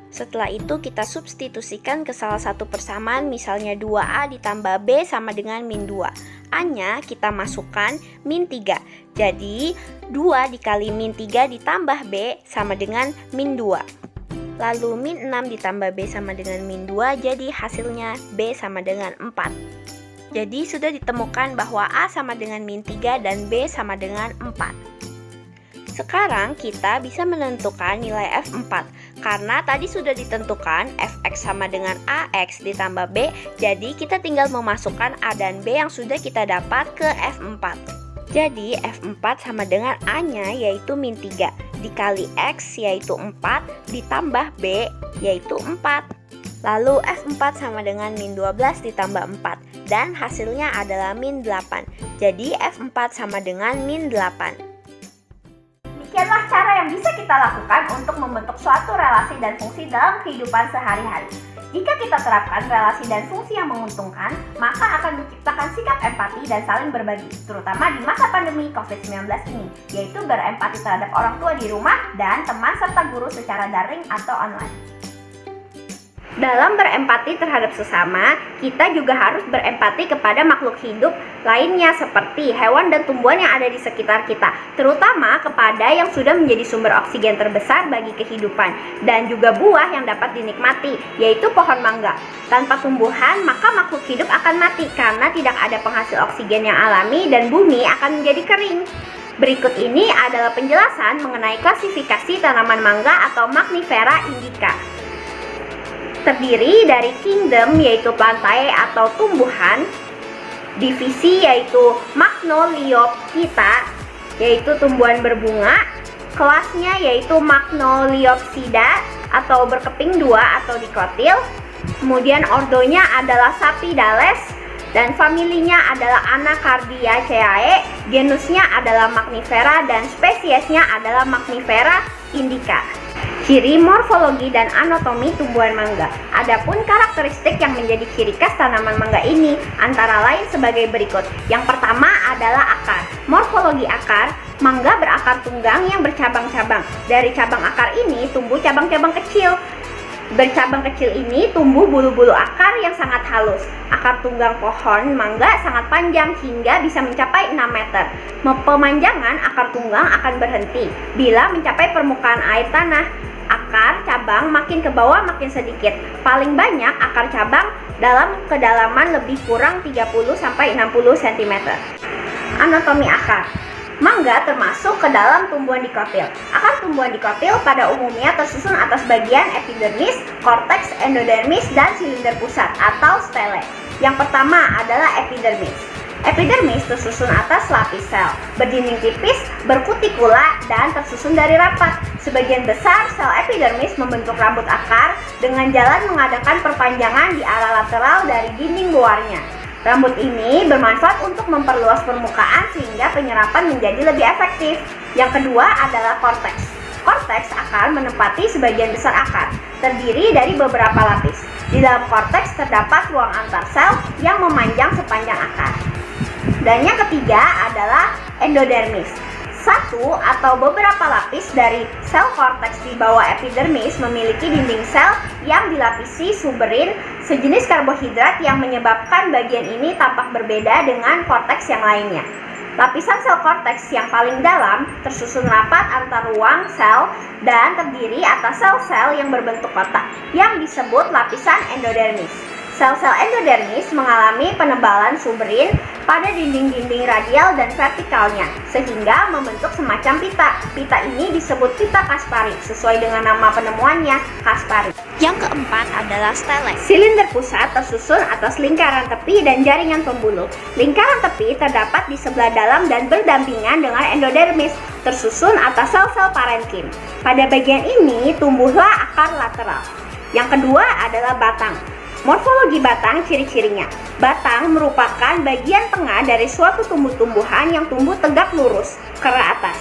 A: Setelah itu kita substitusikan ke salah satu persamaan, misalnya 2A ditambah B sama dengan min 2. A-nya kita masukkan min 3. Jadi 2 dikali min 3 ditambah B sama dengan min 2. Lalu min 6 ditambah B sama dengan min 2, jadi hasilnya B sama dengan 4. Jadi sudah ditemukan bahwa A sama dengan min 3 dan B sama dengan 4. Sekarang kita bisa menentukan nilai F4. Karena tadi sudah ditentukan fx sama dengan ax ditambah b, jadi kita tinggal memasukkan A dan B yang sudah kita dapat ke F4. Jadi F4 sama dengan A-nya yaitu min 3 dikali X yaitu 4 ditambah B yaitu 4. Lalu F4 sama dengan min 12 ditambah 4 dan hasilnya adalah min 8. Jadi F4 sama dengan min 8. Demikianlah cara yang bisa kita lakukan untuk membentuk suatu relasi dan fungsi dalam kehidupan sehari-hari. Jika kita terapkan relasi dan fungsi yang menguntungkan, maka akan menciptakan sikap empati dan saling berbagi, terutama di masa pandemi COVID-19 ini, yaitu berempati terhadap orang tua di rumah dan teman serta guru secara daring atau online. Dalam berempati terhadap sesama, kita juga harus berempati kepada makhluk hidup lainnya seperti hewan dan tumbuhan yang ada di sekitar kita, terutama kepada yang sudah menjadi sumber oksigen terbesar bagi kehidupan, dan juga buah yang dapat dinikmati, yaitu pohon mangga. Tanpa tumbuhan, maka makhluk hidup akan mati karena tidak ada penghasil oksigen yang alami dan bumi akan menjadi kering. Berikut ini adalah penjelasan mengenai klasifikasi tanaman mangga atau Magnifera indica. Terdiri dari kingdom yaitu plantae atau tumbuhan, divisi yaitu Magnoliophyta yaitu tumbuhan berbunga, kelasnya yaitu Magnoliopsida atau berkeping dua atau dikotil, kemudian ordonya adalah Sapidales dan familinya adalah Anacardiaceae, genusnya adalah Magnifera dan spesiesnya adalah Magnifera indica. Ciri morfologi dan anatomi tumbuhan mangga. Adapun karakteristik yang menjadi ciri khas tanaman mangga ini antara lain sebagai berikut. Yang pertama adalah akar. Morfologi akar, mangga berakar tunggang yang bercabang-cabang. Dari cabang akar ini tumbuh cabang-cabang kecil. Bercabang kecil ini tumbuh bulu-bulu akar yang sangat halus. Akar tunggang pohon mangga sangat panjang hingga bisa mencapai 6 meter. Pemanjangan akar tunggang akan berhenti bila mencapai permukaan air tanah. Akar cabang makin ke bawah makin sedikit. Paling banyak akar cabang dalam kedalaman lebih kurang 30-60 cm. Anatomi akar. Mangga termasuk ke dalam tumbuhan dikotil. Akar tumbuhan dikotil pada umumnya tersusun atas bagian epidermis, korteks, endodermis, dan silinder pusat atau stele. Yang pertama adalah epidermis. Epidermis tersusun atas lapis sel, berdinding tipis, berkutikula, dan tersusun dari rapat. Sebagian besar sel epidermis membentuk rambut akar dengan jalan mengadakan perpanjangan di arah lateral dari dinding luarnya. Rambut ini bermanfaat untuk memperluas permukaan sehingga penyerapan menjadi lebih efektif. Yang kedua adalah korteks. Korteks akar menempati sebagian besar akar, terdiri dari beberapa lapis. Di dalam korteks terdapat ruang antar sel yang memanjang sepanjang akar. Dan yang ketiga adalah endodermis. Satu atau beberapa lapis dari sel korteks di bawah epidermis memiliki dinding sel yang dilapisi suberin, sejenis karbohidrat yang menyebabkan bagian ini tampak berbeda dengan korteks yang lainnya. Lapisan sel korteks yang paling dalam tersusun rapat antar ruang sel dan terdiri atas sel-sel yang berbentuk kotak yang disebut lapisan endodermis. Sel-sel endodermis mengalami penebalan suberin pada dinding-dinding radial dan vertikalnya, sehingga membentuk semacam pita. Pita ini disebut pita Kaspari, sesuai dengan nama penemuannya, Kaspari. Yang keempat adalah stele. Silinder pusat tersusun atas lingkaran tepi dan jaringan pembuluh. Lingkaran tepi terdapat di sebelah dalam dan berdampingan dengan endodermis, tersusun atas sel-sel parenkim. Pada bagian ini tumbuhlah akar lateral. Yang kedua adalah batang. Morfologi batang, ciri-cirinya. Batang merupakan bagian tengah dari suatu tumbuh-tumbuhan yang tumbuh tegak lurus ke atas.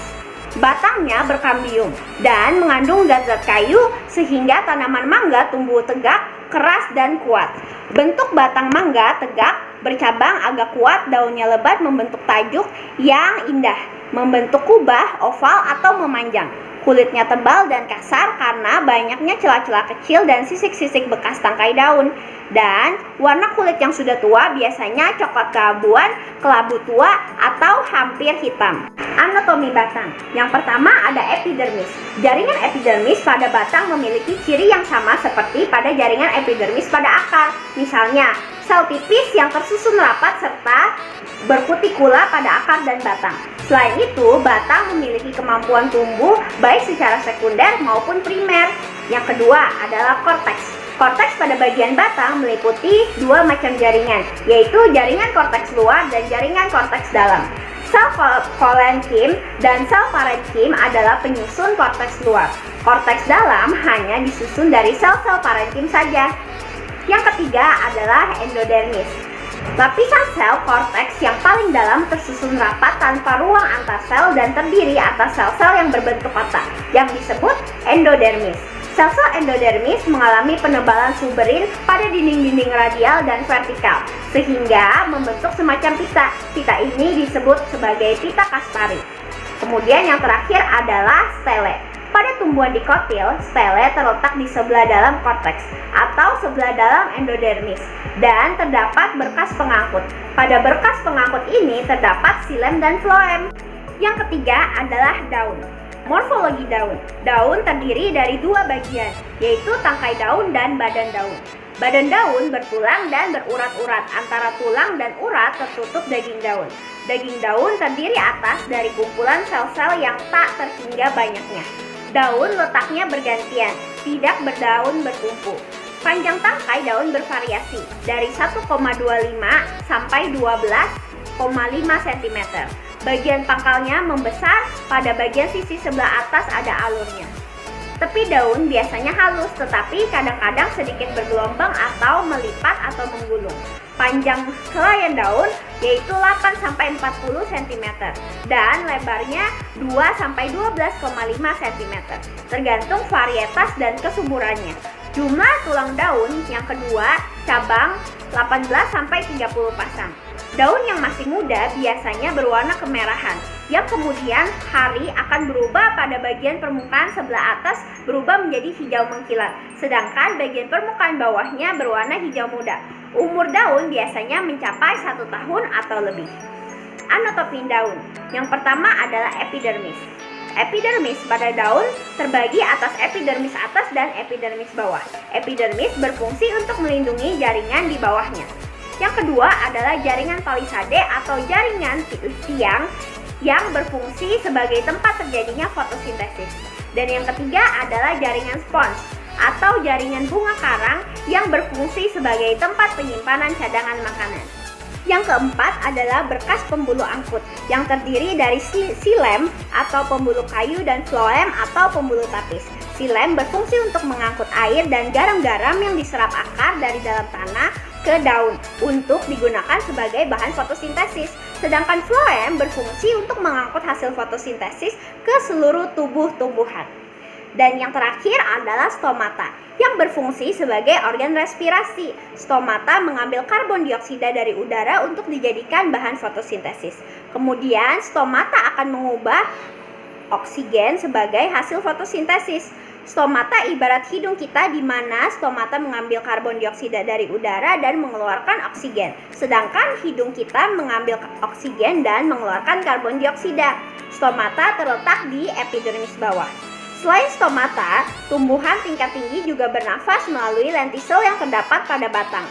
A: Batangnya berkambium dan mengandung zat-zat kayu sehingga tanaman mangga tumbuh tegak, keras, dan kuat. Bentuk batang mangga tegak, bercabang, agak kuat, daunnya lebat, membentuk tajuk yang indah, membentuk kubah, oval, atau memanjang. Kulitnya tebal dan kasar karena banyaknya celah-celah kecil dan sisik-sisik bekas tangkai daun. Dan warna kulit yang sudah tua biasanya coklat keabuan, kelabu tua, atau hampir hitam. Anatomi batang. Yang pertama ada epidermis. Jaringan epidermis pada batang memiliki ciri yang sama seperti pada jaringan epidermis pada akar. Misalnya, sel tipis yang tersusun rapat serta berkutikula pada akar dan batang. Selain itu, batang memiliki kemampuan tumbuh baik secara sekunder maupun primer. Yang kedua adalah korteks. Korteks pada bagian batang meliputi dua macam jaringan, yaitu jaringan korteks luar dan jaringan korteks dalam. Sel kolenkim dan sel parenkim adalah penyusun korteks luar. Korteks dalam hanya disusun dari sel-sel parenkim saja. Yang ketiga adalah endodermis. Lapisan sel korteks yang paling dalam tersusun rapat tanpa ruang antar sel dan terdiri atas sel-sel yang berbentuk kotak yang disebut endodermis. Sel-sel endodermis mengalami penebalan suberin pada dinding-dinding radial dan vertikal sehingga membentuk semacam pita. Pita ini disebut sebagai pita Kaspari. Kemudian yang terakhir adalah stele. Pada tumbuhan dikotil, stele terletak di sebelah dalam korteks atau sebelah dalam endodermis dan terdapat berkas pengangkut. Pada berkas pengangkut ini terdapat xilem dan floem. Yang ketiga adalah daun. Morfologi daun. Daun terdiri dari dua bagian, yaitu tangkai daun dan badan daun. Badan daun bertulang dan berurat-urat. Antara tulang dan urat tertutup daging daun. Daging daun terdiri atas dari kumpulan sel-sel yang tak terhingga banyaknya. Daun letaknya bergantian, tidak berdaun bertumpu. Panjang tangkai daun bervariasi dari 1,25 sampai 12,5 cm. Bagian pangkalnya membesar, pada bagian sisi sebelah atas ada alurnya. Tepi daun biasanya halus, tetapi kadang-kadang sedikit bergelombang atau melipat atau menggulung. Panjang helaian daun yaitu 8-40 cm dan lebarnya 2-12,5 cm, tergantung varietas dan kesuburannya. Jumlah tulang daun yang kedua, cabang 18-30 pasang. Daun yang masih muda biasanya berwarna kemerahan. yang kemudian hari akan berubah pada bagian permukaan sebelah atas berubah menjadi hijau mengkilat, sedangkan bagian permukaan bawahnya berwarna hijau muda. Umur daun biasanya mencapai 1 tahun atau lebih. Anatomi daun. Yang pertama adalah epidermis. Epidermis pada daun terbagi atas epidermis atas dan epidermis bawah. Epidermis berfungsi untuk melindungi jaringan di bawahnya. Yang kedua adalah jaringan palisade atau jaringan tiang yang berfungsi sebagai tempat terjadinya fotosintesis. Dan yang ketiga adalah jaringan spons atau jaringan bunga karang yang berfungsi sebagai tempat penyimpanan cadangan makanan. Yang keempat adalah berkas pembuluh angkut yang terdiri dari silem atau pembuluh kayu dan floem atau pembuluh tapis. Silem berfungsi untuk mengangkut air dan garam-garam yang diserap akar dari dalam tanah ke daun untuk digunakan sebagai bahan fotosintesis. Sedangkan floem berfungsi untuk mengangkut hasil fotosintesis ke seluruh tubuh tumbuhan. Dan yang terakhir adalah stomata yang berfungsi sebagai organ respirasi. Stomata mengambil karbon dioksida dari udara untuk dijadikan bahan fotosintesis. Kemudian stomata akan mengubah oksigen sebagai hasil fotosintesis. Stomata ibarat hidung kita di mana stomata mengambil karbon dioksida dari udara dan mengeluarkan oksigen. Sedangkan hidung kita mengambil oksigen dan mengeluarkan karbon dioksida. Stomata terletak di epidermis bawah. Selain stomata, tumbuhan tingkat tinggi juga bernafas melalui lentisel yang terdapat pada batang.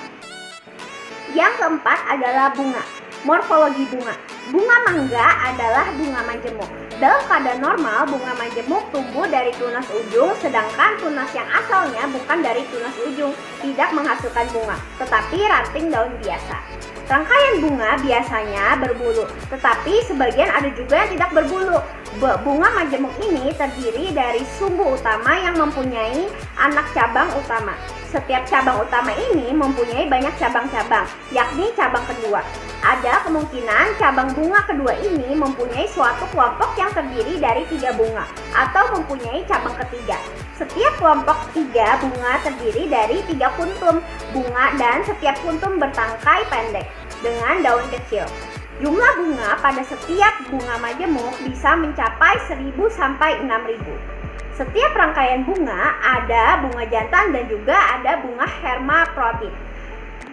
A: Yang keempat adalah bunga. Morfologi bunga. Bunga mangga adalah bunga majemuk. Dalam keadaan normal, bunga majemuk tumbuh dari tunas ujung, sedangkan tunas yang asalnya bukan dari tunas ujung, tidak menghasilkan bunga, tetapi ranting daun biasa. Rangkaian bunga biasanya berbulu, tetapi sebagian ada juga yang tidak berbulu. Bunga majemuk ini terdiri dari sumbu utama yang mempunyai anak cabang utama. Setiap cabang utama ini mempunyai banyak cabang-cabang, yakni cabang kedua. Ada kemungkinan cabang bunga kedua ini mempunyai suatu kelompok yang terdiri dari 3 bunga, atau mempunyai cabang ketiga. Setiap kelompok 3 bunga terdiri dari 3 kuntum bunga dan setiap kuntum bertangkai pendek dengan daun kecil. Jumlah bunga pada setiap bunga majemuk bisa mencapai 1000 sampai 6000. Setiap rangkaian bunga ada bunga jantan dan juga ada bunga hermafrodit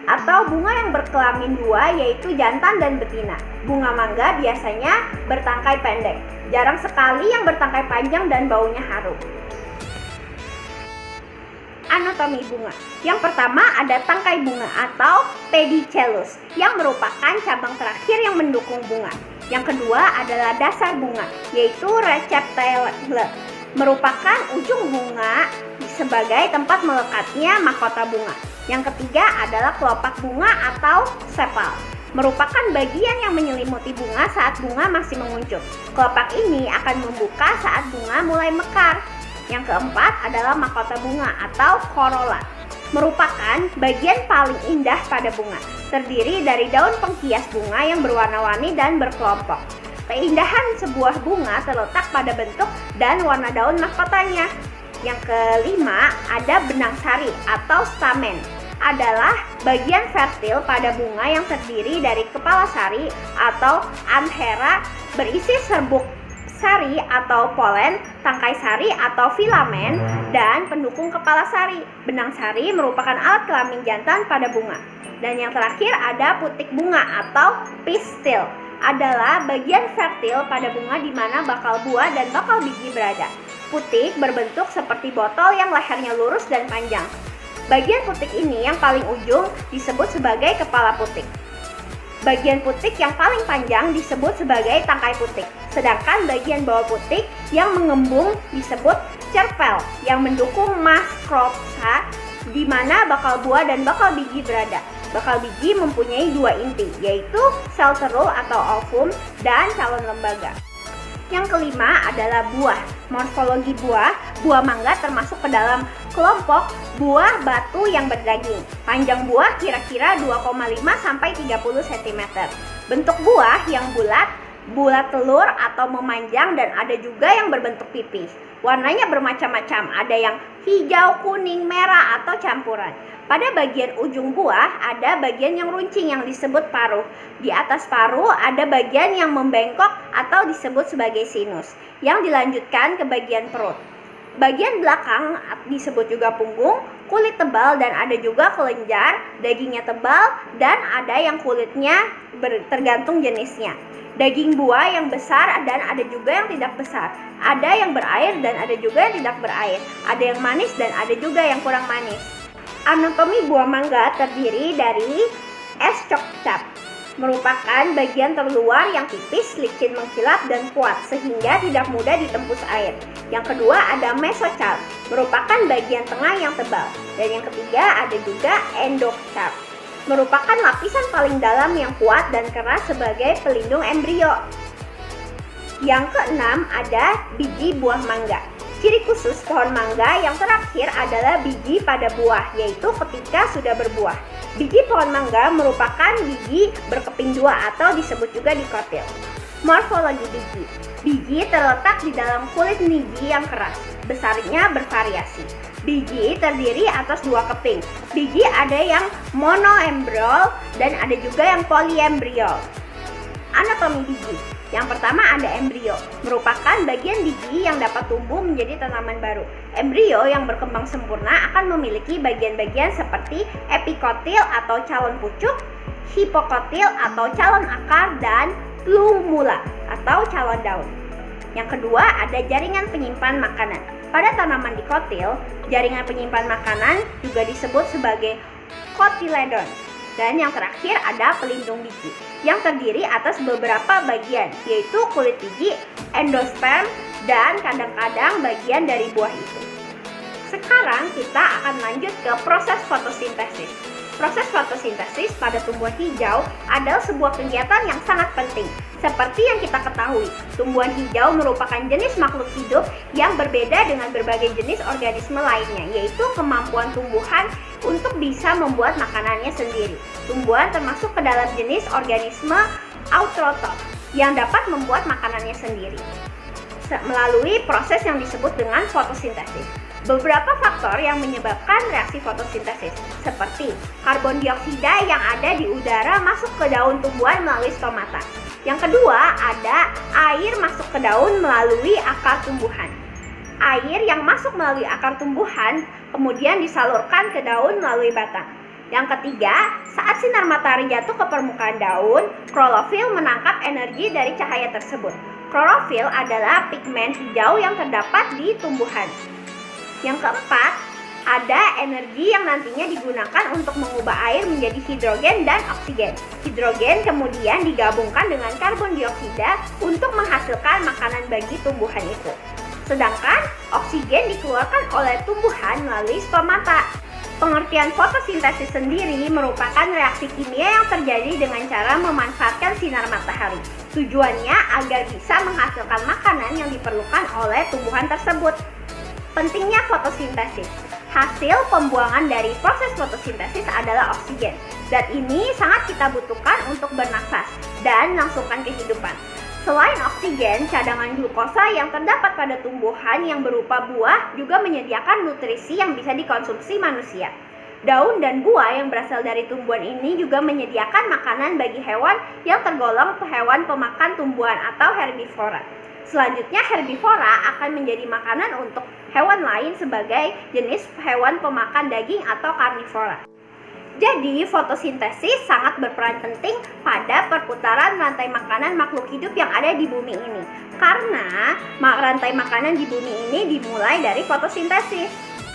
A: atau bunga yang berkelamin 2 yaitu jantan dan betina. Bunga mangga biasanya bertangkai pendek, jarang sekali yang bertangkai panjang dan baunya harum. Anatomi bunga. Yang pertama ada tangkai bunga atau pedicellus yang merupakan cabang terakhir yang mendukung bunga. Yang kedua adalah dasar bunga yaitu receptacle, merupakan ujung bunga sebagai tempat melekatnya mahkota bunga. Yang ketiga adalah kelopak bunga atau sepal, merupakan bagian yang menyelimuti bunga saat bunga masih menguncup. Kelopak ini akan membuka saat bunga mulai mekar. Yang keempat adalah mahkota bunga atau corolla, merupakan bagian paling indah pada bunga. Terdiri dari daun penghias bunga yang berwarna-warni dan berkelompok. Keindahan sebuah bunga terletak pada bentuk dan warna daun mahkotanya. Yang kelima ada benang sari atau stamen, adalah bagian fertil pada bunga yang terdiri dari kepala sari atau anthera berisi serbuk sari atau polen, tangkai sari atau filamen, dan pendukung kepala sari. Benang sari merupakan alat kelamin jantan pada bunga. Dan yang terakhir ada putik bunga atau pistil, adalah bagian fertil pada bunga di mana bakal buah dan bakal biji berada. Putik berbentuk seperti botol yang lehernya lurus dan panjang. Bagian putik ini yang paling ujung disebut sebagai kepala putik. Bagian putik yang paling panjang disebut sebagai tangkai putik. Sedangkan bagian bawah putik yang mengembung disebut cerpel yang mendukung maskropsa di mana bakal buah dan bakal biji berada. Bakal biji mempunyai 2 inti, yaitu sel terul atau ovum dan calon lembaga. Yang kelima adalah buah. Morfologi buah. Buah mangga termasuk ke dalam kelompok buah batu yang berdaging. Panjang buah kira-kira 2,5 sampai 30 cm. Bentuk buah yang bulat bulat telur atau memanjang, dan ada juga yang berbentuk pipih. Warnanya bermacam-macam, ada yang hijau, kuning, merah, atau campuran. Pada bagian ujung buah ada bagian yang runcing yang disebut paruh. Di atas paruh ada bagian yang membengkok atau disebut sebagai sinus, yang dilanjutkan ke bagian perut. Bagian belakang disebut juga punggung, kulit tebal, dan ada juga kelenjar, dagingnya tebal, dan ada yang kulitnya tergantung jenisnya. Daging buah yang besar dan ada juga yang tidak besar. Ada yang berair dan ada juga yang tidak berair. Ada yang manis dan ada juga yang kurang manis. Anatomi buah mangga terdiri dari es coklat, merupakan bagian terluar yang tipis, licin, mengkilap, dan kuat sehingga tidak mudah ditembus air. Yang kedua ada mesocarp, merupakan bagian tengah yang tebal. Dan yang ketiga ada juga endocarp, merupakan lapisan paling dalam yang kuat dan keras sebagai pelindung embrio. Yang keenam ada biji buah mangga. Ciri khusus pohon mangga yang terakhir adalah biji pada buah, yaitu ketika sudah berbuah. Biji pohon mangga merupakan biji berkeping dua atau disebut juga dikotil. Morfologi biji. Biji terletak di dalam kulit biji yang keras. Besarnya bervariasi. Biji terdiri atas dua keping. Biji ada yang monoembriol dan ada juga yang polyembriol. Anatomi biji. Yang pertama ada embrio, merupakan bagian biji yang dapat tumbuh menjadi tanaman baru. Embrio yang berkembang sempurna akan memiliki bagian-bagian seperti epikotil atau calon pucuk, hipokotil atau calon akar, dan plumula atau calon daun. Yang kedua ada jaringan penyimpan makanan. Pada tanaman dikotil, jaringan penyimpan makanan juga disebut sebagai kotiledon. Dan yang terakhir ada pelindung biji yang terdiri atas beberapa bagian, yaitu kulit biji, endosperm, dan kadang-kadang bagian dari buah itu. Sekarang kita akan lanjut ke proses fotosintesis. Proses fotosintesis pada tumbuhan hijau adalah sebuah kegiatan yang sangat penting. Seperti yang kita ketahui, tumbuhan hijau merupakan jenis makhluk hidup yang berbeda dengan berbagai jenis organisme lainnya, yaitu kemampuan tumbuhan untuk bisa membuat makanannya sendiri. Tumbuhan termasuk ke dalam jenis organisme autotrof yang dapat membuat makanannya sendiri melalui proses yang disebut dengan fotosintesis. Beberapa faktor yang menyebabkan reaksi fotosintesis seperti karbon dioksida yang ada di udara masuk ke daun tumbuhan melalui stomata. Yang kedua ada air masuk ke daun melalui akar tumbuhan. Air yang masuk melalui akar tumbuhan kemudian disalurkan ke daun melalui batang. Yang ketiga, saat sinar matahari jatuh ke permukaan daun, klorofil menangkap energi dari cahaya tersebut. Klorofil adalah pigmen hijau yang terdapat di tumbuhan. Yang keempat, ada energi yang nantinya digunakan untuk mengubah air menjadi hidrogen dan oksigen. Hidrogen kemudian digabungkan dengan karbon dioksida untuk menghasilkan makanan bagi tumbuhan itu. Sedangkan oksigen dikeluarkan oleh tumbuhan melalui stomata. Pengertian fotosintesis sendiri merupakan reaksi kimia yang terjadi dengan cara memanfaatkan sinar matahari. Tujuannya agar bisa menghasilkan makanan yang diperlukan oleh tumbuhan tersebut. Pentingnya fotosintesis. Hasil pembuangan dari proses fotosintesis adalah oksigen. Zat ini sangat kita butuhkan untuk bernafas dan melangsungkan kehidupan. Selain oksigen, cadangan glukosa yang terdapat pada tumbuhan yang berupa buah juga menyediakan nutrisi yang bisa dikonsumsi manusia. Daun dan buah yang berasal dari tumbuhan ini juga menyediakan makanan bagi hewan yang tergolong hewan pemakan tumbuhan atau herbivora. Selanjutnya, herbivora akan menjadi makanan untuk hewan lain sebagai jenis hewan pemakan daging atau karnivora. Jadi, fotosintesis sangat berperan penting pada perputaran rantai makanan makhluk hidup yang ada di bumi ini. Karena rantai makanan di bumi ini dimulai dari fotosintesis.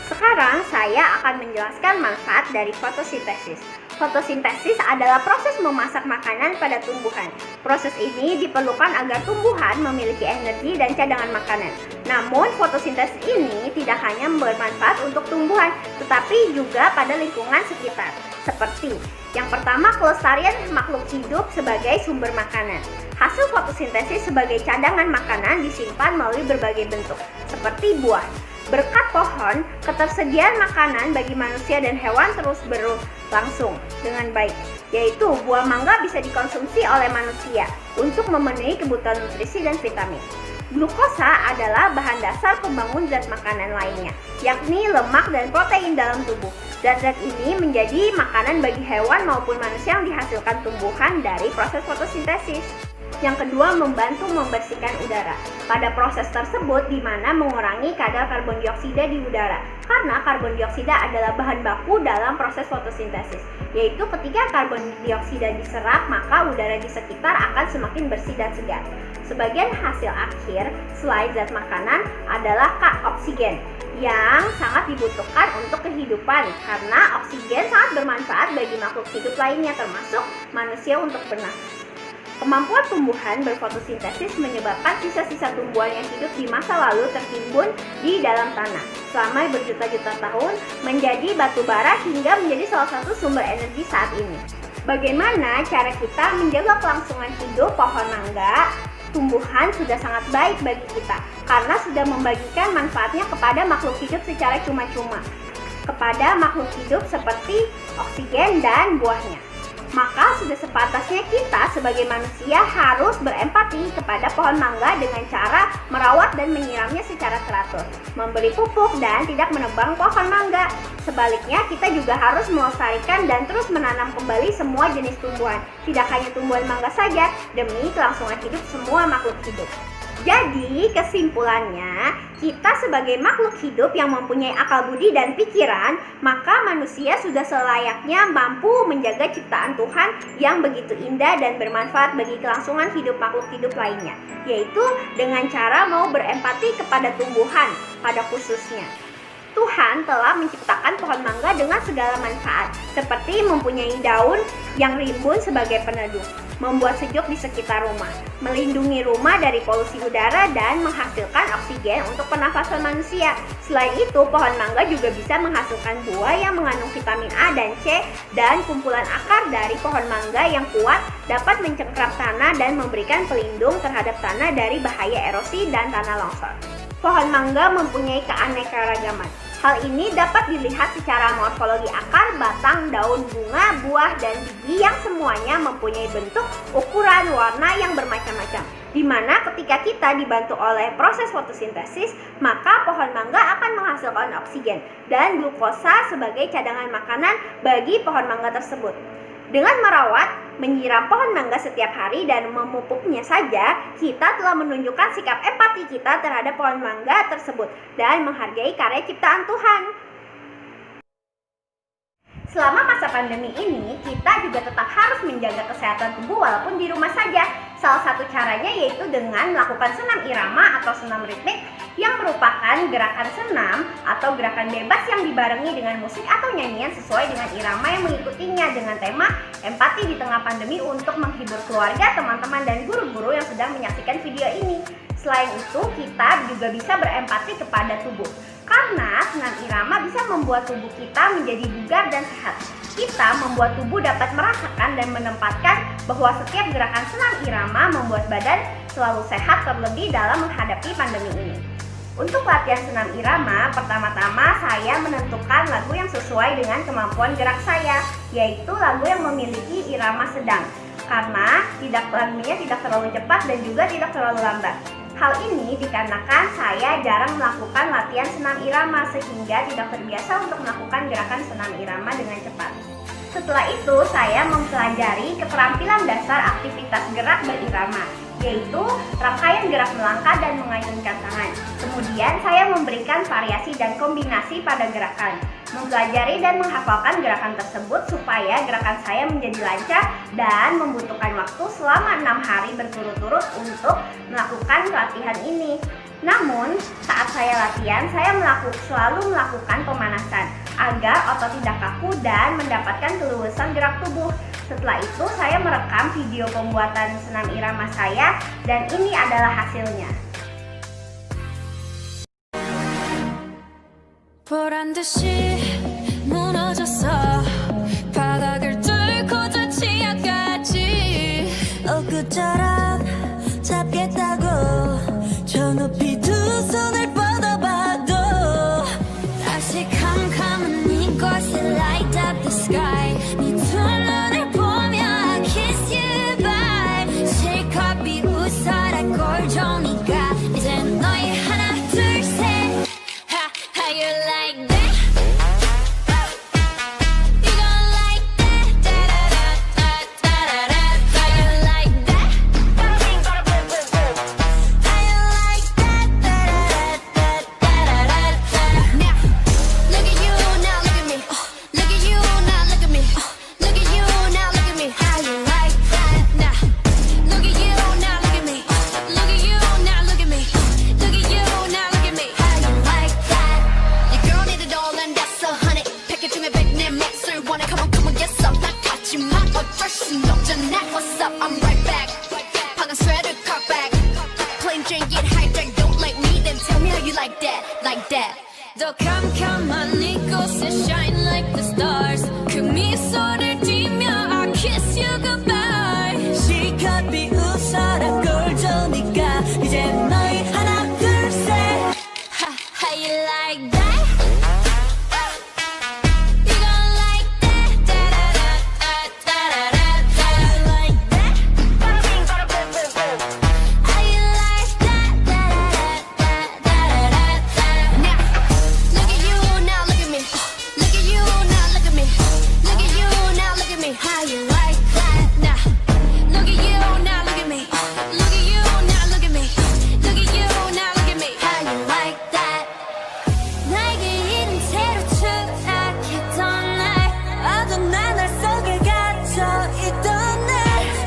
A: Sekarang saya akan menjelaskan manfaat dari fotosintesis. Fotosintesis adalah proses memasak makanan pada tumbuhan. Proses ini diperlukan agar tumbuhan memiliki energi dan cadangan makanan. Namun, fotosintesis ini tidak hanya bermanfaat untuk tumbuhan, tetapi juga pada lingkungan sekitar. Seperti yang pertama, kelestarian makhluk hidup sebagai sumber makanan. Hasil fotosintesis sebagai cadangan makanan disimpan melalui berbagai bentuk, seperti buah. Berkat pohon, ketersediaan makanan bagi manusia dan hewan terus berlangsung dengan baik. yaitu buah mangga bisa dikonsumsi oleh manusia untuk memenuhi kebutuhan nutrisi dan vitamin. Glukosa adalah bahan dasar pembangun zat makanan lainnya, yakni lemak dan protein dalam tubuh. Zat-zat ini menjadi makanan bagi hewan maupun manusia yang dihasilkan tumbuhan dari proses fotosintesis. Yang kedua, membantu membersihkan udara. Pada proses tersebut di mana mengurangi kadar karbon dioksida di udara. Karena karbon dioksida adalah bahan baku dalam proses fotosintesis. Yaitu ketika karbon dioksida diserap, maka udara di sekitar akan semakin bersih dan segar. Sebagian hasil akhir selain zat makanan adalah oksigen yang sangat dibutuhkan untuk kehidupan karena oksigen sangat bermanfaat bagi makhluk hidup lainnya termasuk manusia untuk bernafas. Kemampuan tumbuhan berfotosintesis menyebabkan sisa-sisa tumbuhan yang hidup di masa lalu tertimbun di dalam tanah selama berjuta-juta tahun menjadi batu bara hingga menjadi salah satu sumber energi saat ini. Bagaimana cara kita menjaga kelangsungan hidup pohon mangga? Tumbuhan sudah sangat baik bagi kita karena sudah membagikan manfaatnya kepada makhluk hidup secara cuma-cuma, kepada makhluk hidup seperti oksigen dan buahnya. Maka sudah sepantasnya kita sebagai manusia harus berempati kepada pohon mangga dengan cara merawat dan menyiramnya secara teratur, memberi pupuk dan tidak menebang pohon mangga. Sebaliknya kita juga harus melestarikan dan terus menanam kembali semua jenis tumbuhan, tidak hanya tumbuhan mangga saja, demi kelangsungan hidup semua makhluk hidup. Jadi kesimpulannya, kita sebagai makhluk hidup yang mempunyai akal budi dan pikiran, maka manusia sudah selayaknya mampu menjaga ciptaan Tuhan yang begitu indah dan bermanfaat bagi kelangsungan hidup makhluk hidup lainnya, yaitu dengan cara mau berempati kepada tumbuhan pada khususnya. Tuhan telah menciptakan pohon mangga dengan segala manfaat, seperti mempunyai daun yang rimbun sebagai peneduh, membuat sejuk di sekitar rumah, melindungi rumah dari polusi udara, dan menghasilkan oksigen untuk pernafasan manusia. Selain itu, pohon mangga juga bisa menghasilkan buah yang mengandung vitamin A dan C, dan kumpulan akar dari pohon mangga yang kuat dapat mencengkram tanah dan memberikan pelindung terhadap tanah dari bahaya erosi dan tanah longsor. Pohon mangga mempunyai keanekaragaman. Hal ini dapat dilihat secara morfologi akar, batang, daun, bunga, buah, dan biji yang semuanya mempunyai bentuk, ukuran, warna yang bermacam-macam. Di mana ketika kita dibantu oleh proses fotosintesis, maka pohon mangga akan menghasilkan oksigen dan glukosa sebagai cadangan makanan bagi pohon mangga tersebut. Dengan merawat, menyiram pohon mangga setiap hari dan memupuknya saja, kita telah menunjukkan sikap empati kita terhadap pohon mangga tersebut dan menghargai karya ciptaan Tuhan. Selama masa pandemi ini, kita juga tetap harus menjaga kesehatan tubuh walaupun di rumah saja. Salah satu caranya yaitu dengan melakukan senam irama atau senam ritmik yang merupakan gerakan senam atau gerakan bebas yang dibarengi dengan musik atau nyanyian sesuai dengan irama yang mengikutinya dengan tema empati di tengah pandemi untuk menghibur keluarga, teman-teman, dan guru-guru yang sedang menyaksikan video ini. Selain itu, kita juga bisa berempati kepada tubuh. Karena senam irama bisa membuat tubuh kita menjadi bugar dan sehat. Kita membuat tubuh dapat merasakan dan menempatkan bahwa setiap gerakan senam irama membuat badan selalu sehat terlebih dalam menghadapi pandemi ini. Untuk latihan senam irama, pertama-tama saya menentukan lagu yang sesuai dengan kemampuan gerak saya, yaitu lagu yang memiliki irama sedang. Karena lagunya tidak terlalu cepat dan juga tidak terlalu lambat. Hal ini dikarenakan saya jarang melakukan latihan senam irama sehingga tidak terbiasa untuk melakukan gerakan senam irama dengan cepat. Setelah itu saya mempelajari keterampilan dasar aktivitas gerak berirama, yaitu rangkaian gerak melangkah dan mengayunkan tangan. Kemudian saya memberikan variasi dan kombinasi pada gerakan, mempelajari dan menghafalkan gerakan tersebut supaya gerakan saya menjadi lancar dan membutuhkan waktu selama 6 hari berturut-turut untuk melakukan latihan ini. Namun, saat saya latihan, saya selalu melakukan pemanasan agar otot tidak kaku dan mendapatkan keluasan gerak tubuh. Setelah itu, saya merekam video pembuatan senam irama saya dan ini adalah hasilnya. 보란 듯이 무너졌어 바닥을 뚫고 저 지하까지 엊그처럼 잡겠다고 저 높이 두 손을 뻗어봐도 다시 캄캄한 이곳에 light up the sky 네 두 눈을 보면
B: 비웃어라 꼴조니까 이제 너희 하나 둘셋 How you like that? You gon' like that? Da-da-da-da-da-da-da. You like that? How you like that? Da-da-da-da-da-da-da. Now, look at you, now look at me. Look at you, now look at me. Look at you, now look at me. How you like that? Now, look at you, now look at me. Look at you, now look at me. Look at you, now look at me. How you like that? 나에게 이른 채로 추락했던 날 어둠 나날 속에 갇혀 있던 날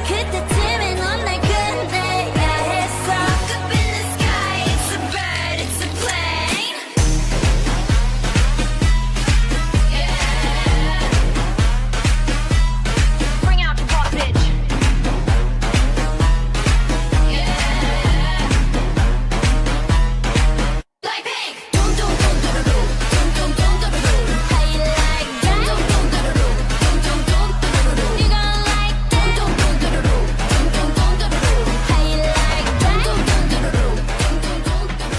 B: 그때쯤에 넌 날 끝내야 했어 Look up in the sky, it's a bird, it's a plane Yeah Bring out the raw bitch Yeah Like pink Dum dum dum dum dum dum dum dum dum How you like that? Dum dum dum dum dum dum dum You gon' like that? Dum dum dum dum dum dum dum How you like that? Dum dum dum dum dum dum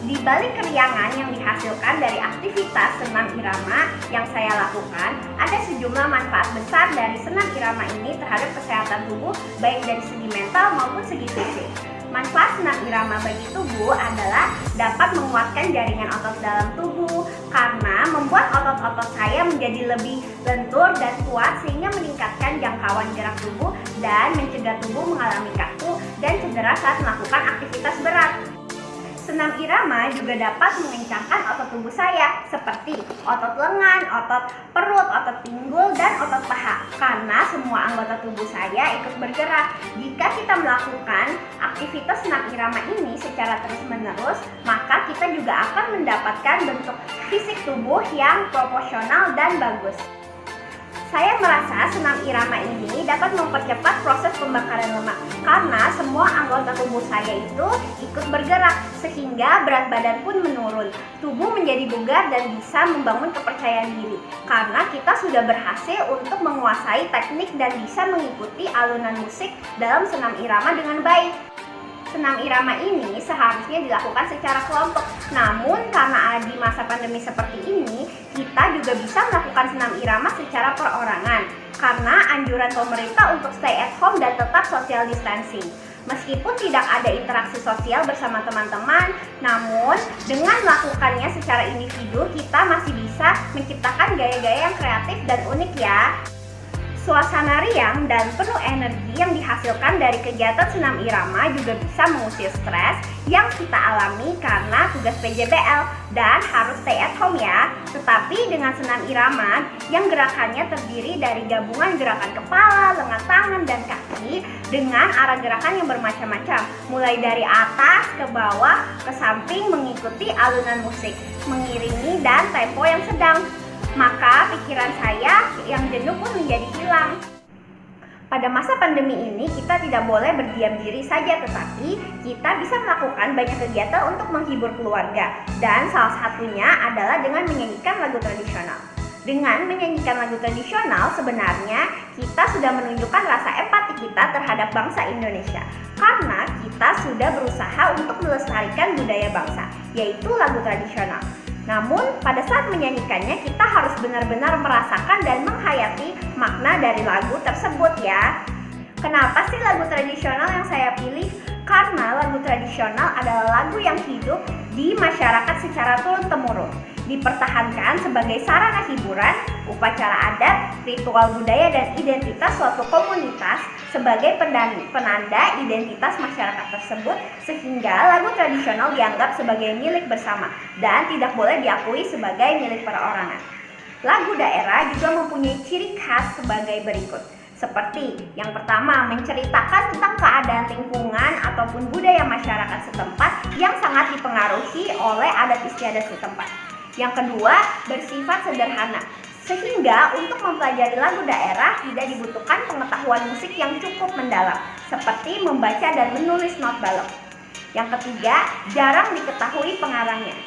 A: Di balik keriangan yang dihasilkan dari aktivitas senam irama yang saya lakukan, ada sejumlah manfaat besar dari senam irama ini terhadap kesehatan tubuh, baik dari segi mental maupun segi fisik. Manfaat senam irama bagi tubuh adalah dapat menguatkan jaringan otot dalam tubuh karena membuat otot-otot saya menjadi lebih lentur dan kuat sehingga meningkatkan jangkauan gerak tubuh dan mencegah tubuh mengalami kaku dan cedera saat melakukan aktivitas berat. Senam irama juga dapat mengencangkan otot tubuh saya seperti otot lengan, otot perut, otot pinggul, dan otot paha karena semua anggota tubuh saya ikut bergerak. Jika kita melakukan aktivitas senam irama ini secara terus-menerus, maka kita juga akan mendapatkan bentuk fisik tubuh yang proporsional dan bagus. Saya merasa senam irama ini dapat mempercepat proses pembakaran lemak karena semua anggota tubuh saya itu ikut bergerak sehingga berat badan pun menurun. Tubuh menjadi bugar dan bisa membangun kepercayaan diri karena kita sudah berhasil untuk menguasai teknik dan bisa mengikuti alunan musik dalam senam irama dengan baik. Senam irama ini seharusnya dilakukan secara kelompok. Namun karena di masa pandemi seperti ini, kita juga bisa melakukan senam irama secara perorangan karena anjuran pemerintah untuk stay at home dan tetap social distancing. Meskipun tidak ada interaksi sosial bersama teman-teman, namun dengan melakukannya secara individu, kita masih bisa menciptakan gaya-gaya yang kreatif dan unik ya. Suasana riang dan penuh energi yang dihasilkan dari kegiatan senam irama juga bisa mengusir stres yang kita alami karena tugas PJBL dan harus stay at home ya. Tetapi dengan senam irama yang gerakannya terdiri dari gabungan gerakan kepala, lengan tangan, dan kaki dengan arah gerakan yang bermacam-macam, mulai dari atas ke bawah ke samping mengikuti alunan musik, mengiringi dan tempo yang sedang. Maka pikiran saya yang jenuh pun menjadi hilang. Pada masa pandemi ini kita tidak boleh berdiam diri saja, tetapi kita bisa melakukan banyak kegiatan untuk menghibur keluarga. Dan salah satunya adalah dengan menyanyikan lagu tradisional. Dengan menyanyikan lagu tradisional sebenarnya kita sudah menunjukkan rasa empati kita terhadap bangsa Indonesia. Karena kita sudah berusaha untuk melestarikan budaya bangsa, yaitu lagu tradisional. Namun, pada saat menyanyikannya kita harus benar-benar merasakan dan menghayati makna dari lagu tersebut ya. Kenapa sih lagu tradisional yang saya pilih? Karena lagu tradisional adalah lagu yang hidup di masyarakat secara turun-temurun, dipertahankan sebagai sarana hiburan, upacara adat, ritual budaya, dan identitas suatu komunitas sebagai penanda identitas masyarakat tersebut, sehingga lagu tradisional dianggap sebagai milik bersama dan tidak boleh diakui sebagai milik perorangan. Lagu daerah juga mempunyai ciri khas sebagai berikut. Seperti yang pertama, menceritakan tentang keadaan lingkungan ataupun budaya masyarakat setempat yang sangat dipengaruhi oleh adat istiadat setempat. Yang kedua, bersifat sederhana, sehingga untuk mempelajari lagu daerah tidak dibutuhkan pengetahuan musik yang cukup mendalam, seperti membaca dan menulis not balok. Yang ketiga, jarang diketahui pengarangnya.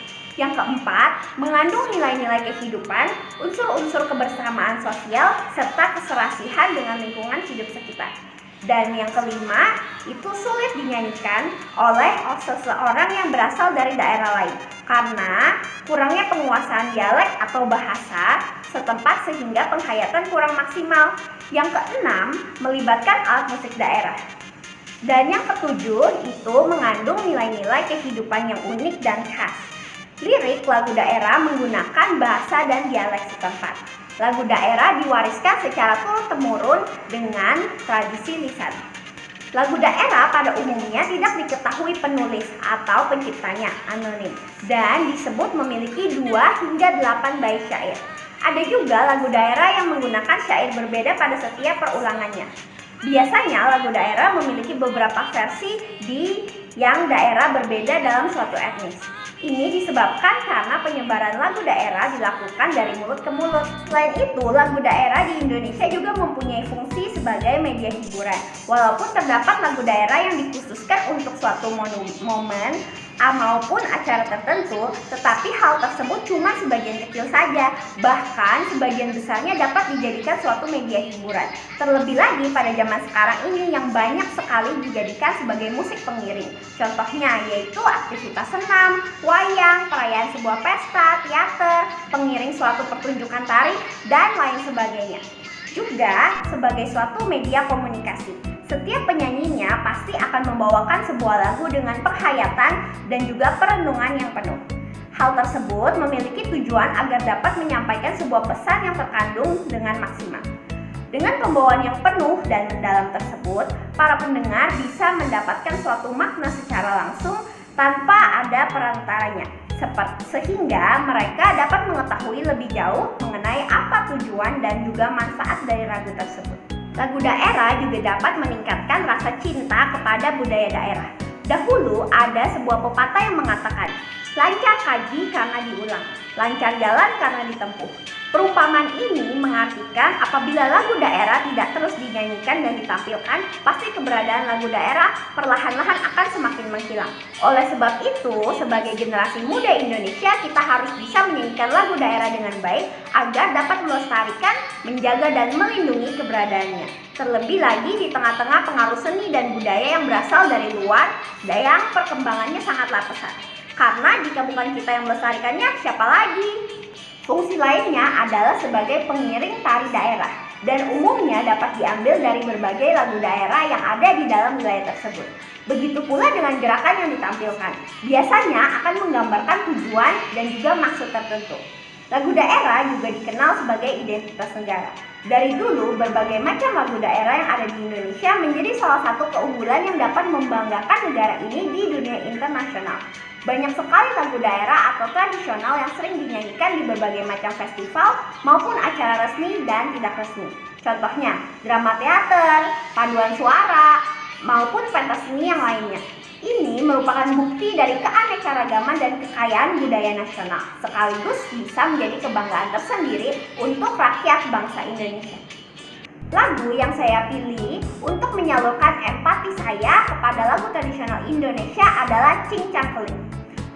A: Yang keempat, mengandung nilai-nilai kehidupan, unsur-unsur kebersamaan sosial, serta keserasihan dengan lingkungan hidup sekitar. Dan yang kelima, itu sulit dinyanyikan oleh seseorang yang berasal dari daerah lain karena kurangnya penguasaan dialek atau bahasa setempat sehingga penghayatan kurang maksimal. Yang keenam, melibatkan alat musik daerah. Dan yang ketujuh, itu mengandung nilai-nilai kehidupan yang unik dan khas. Lirik lagu daerah menggunakan bahasa dan dialek setempat. Lagu daerah diwariskan secara turun-temurun dengan tradisi lisan. Lagu daerah pada umumnya tidak diketahui penulis atau penciptanya, anonim, dan disebut memiliki 2 hingga 8 bait syair. Ada juga lagu daerah yang menggunakan syair berbeda pada setiap perulangannya. Biasanya lagu daerah memiliki beberapa versi yang daerah berbeda dalam suatu etnis. Ini disebabkan karena penyebaran lagu daerah dilakukan dari mulut ke mulut. Selain itu, lagu daerah di Indonesia juga mempunyai fungsi sebagai media hiburan. Walaupun terdapat lagu daerah yang dikhususkan untuk suatu momen maupun acara tertentu, tetapi hal tersebut cuma sebagian kecil saja. Bahkan sebagian besarnya dapat dijadikan suatu media hiburan. Terlebih lagi pada zaman sekarang ini yang banyak sekali dijadikan sebagai musik pengiring. Contohnya yaitu aktivitas senam, wayang, perayaan sebuah pesta, teater, pengiring suatu pertunjukan tari, dan lain sebagainya. Juga sebagai suatu media komunikasi. Setiap penyanyinya pasti akan membawakan sebuah lagu dengan penghayatan dan juga perenungan yang penuh. Hal tersebut memiliki tujuan agar dapat menyampaikan sebuah pesan yang terkandung dengan maksimal. Dengan pembawaan yang penuh dan mendalam tersebut, para pendengar bisa mendapatkan suatu makna secara langsung tanpa ada perantaranya, sehingga mereka dapat mengetahui lebih jauh mengenai apa tujuan dan juga manfaat dari lagu tersebut. Lagu daerah juga dapat meningkatkan rasa cinta kepada budaya daerah. Dahulu ada sebuah pepatah yang mengatakan, lancar kaji karena diulang, lancar jalan karena ditempuh. Perumpamaan ini mengartikan apabila lagu daerah tidak terus dinyanyikan dan ditampilkan, pasti keberadaan lagu daerah perlahan-lahan akan semakin menghilang. Oleh sebab itu, sebagai generasi muda Indonesia, kita harus bisa menyanyikan lagu daerah dengan baik agar dapat melestarikan, menjaga dan melindungi keberadaannya. Terlebih lagi di tengah-tengah pengaruh seni dan budaya yang berasal dari luar yang perkembangannya sangatlah pesat. Karena jika bukan kita yang melestarikannya, siapa lagi? Fungsi lainnya adalah sebagai pengiring tari daerah dan umumnya dapat diambil dari berbagai lagu daerah yang ada di dalam wilayah tersebut. Begitu pula dengan gerakan yang ditampilkan. Biasanya akan menggambarkan tujuan dan juga maksud tertentu. Lagu daerah juga dikenal sebagai identitas negara. Dari dulu, berbagai macam lagu daerah yang ada di Indonesia menjadi salah satu keunggulan yang dapat membanggakan negara ini di dunia internasional. Banyak sekali lagu daerah atau tradisional yang sering dinyanyikan di berbagai macam festival maupun acara resmi dan tidak resmi. Contohnya, drama teater, paduan suara, maupun pentas seni yang lainnya. Ini merupakan bukti dari keanekaragaman dan kekayaan budaya nasional, sekaligus bisa menjadi kebanggaan tersendiri untuk rakyat bangsa Indonesia. Lagu yang saya pilih untuk menyalurkan empati saya kepada lagu tradisional Indonesia adalah Cincang Keling.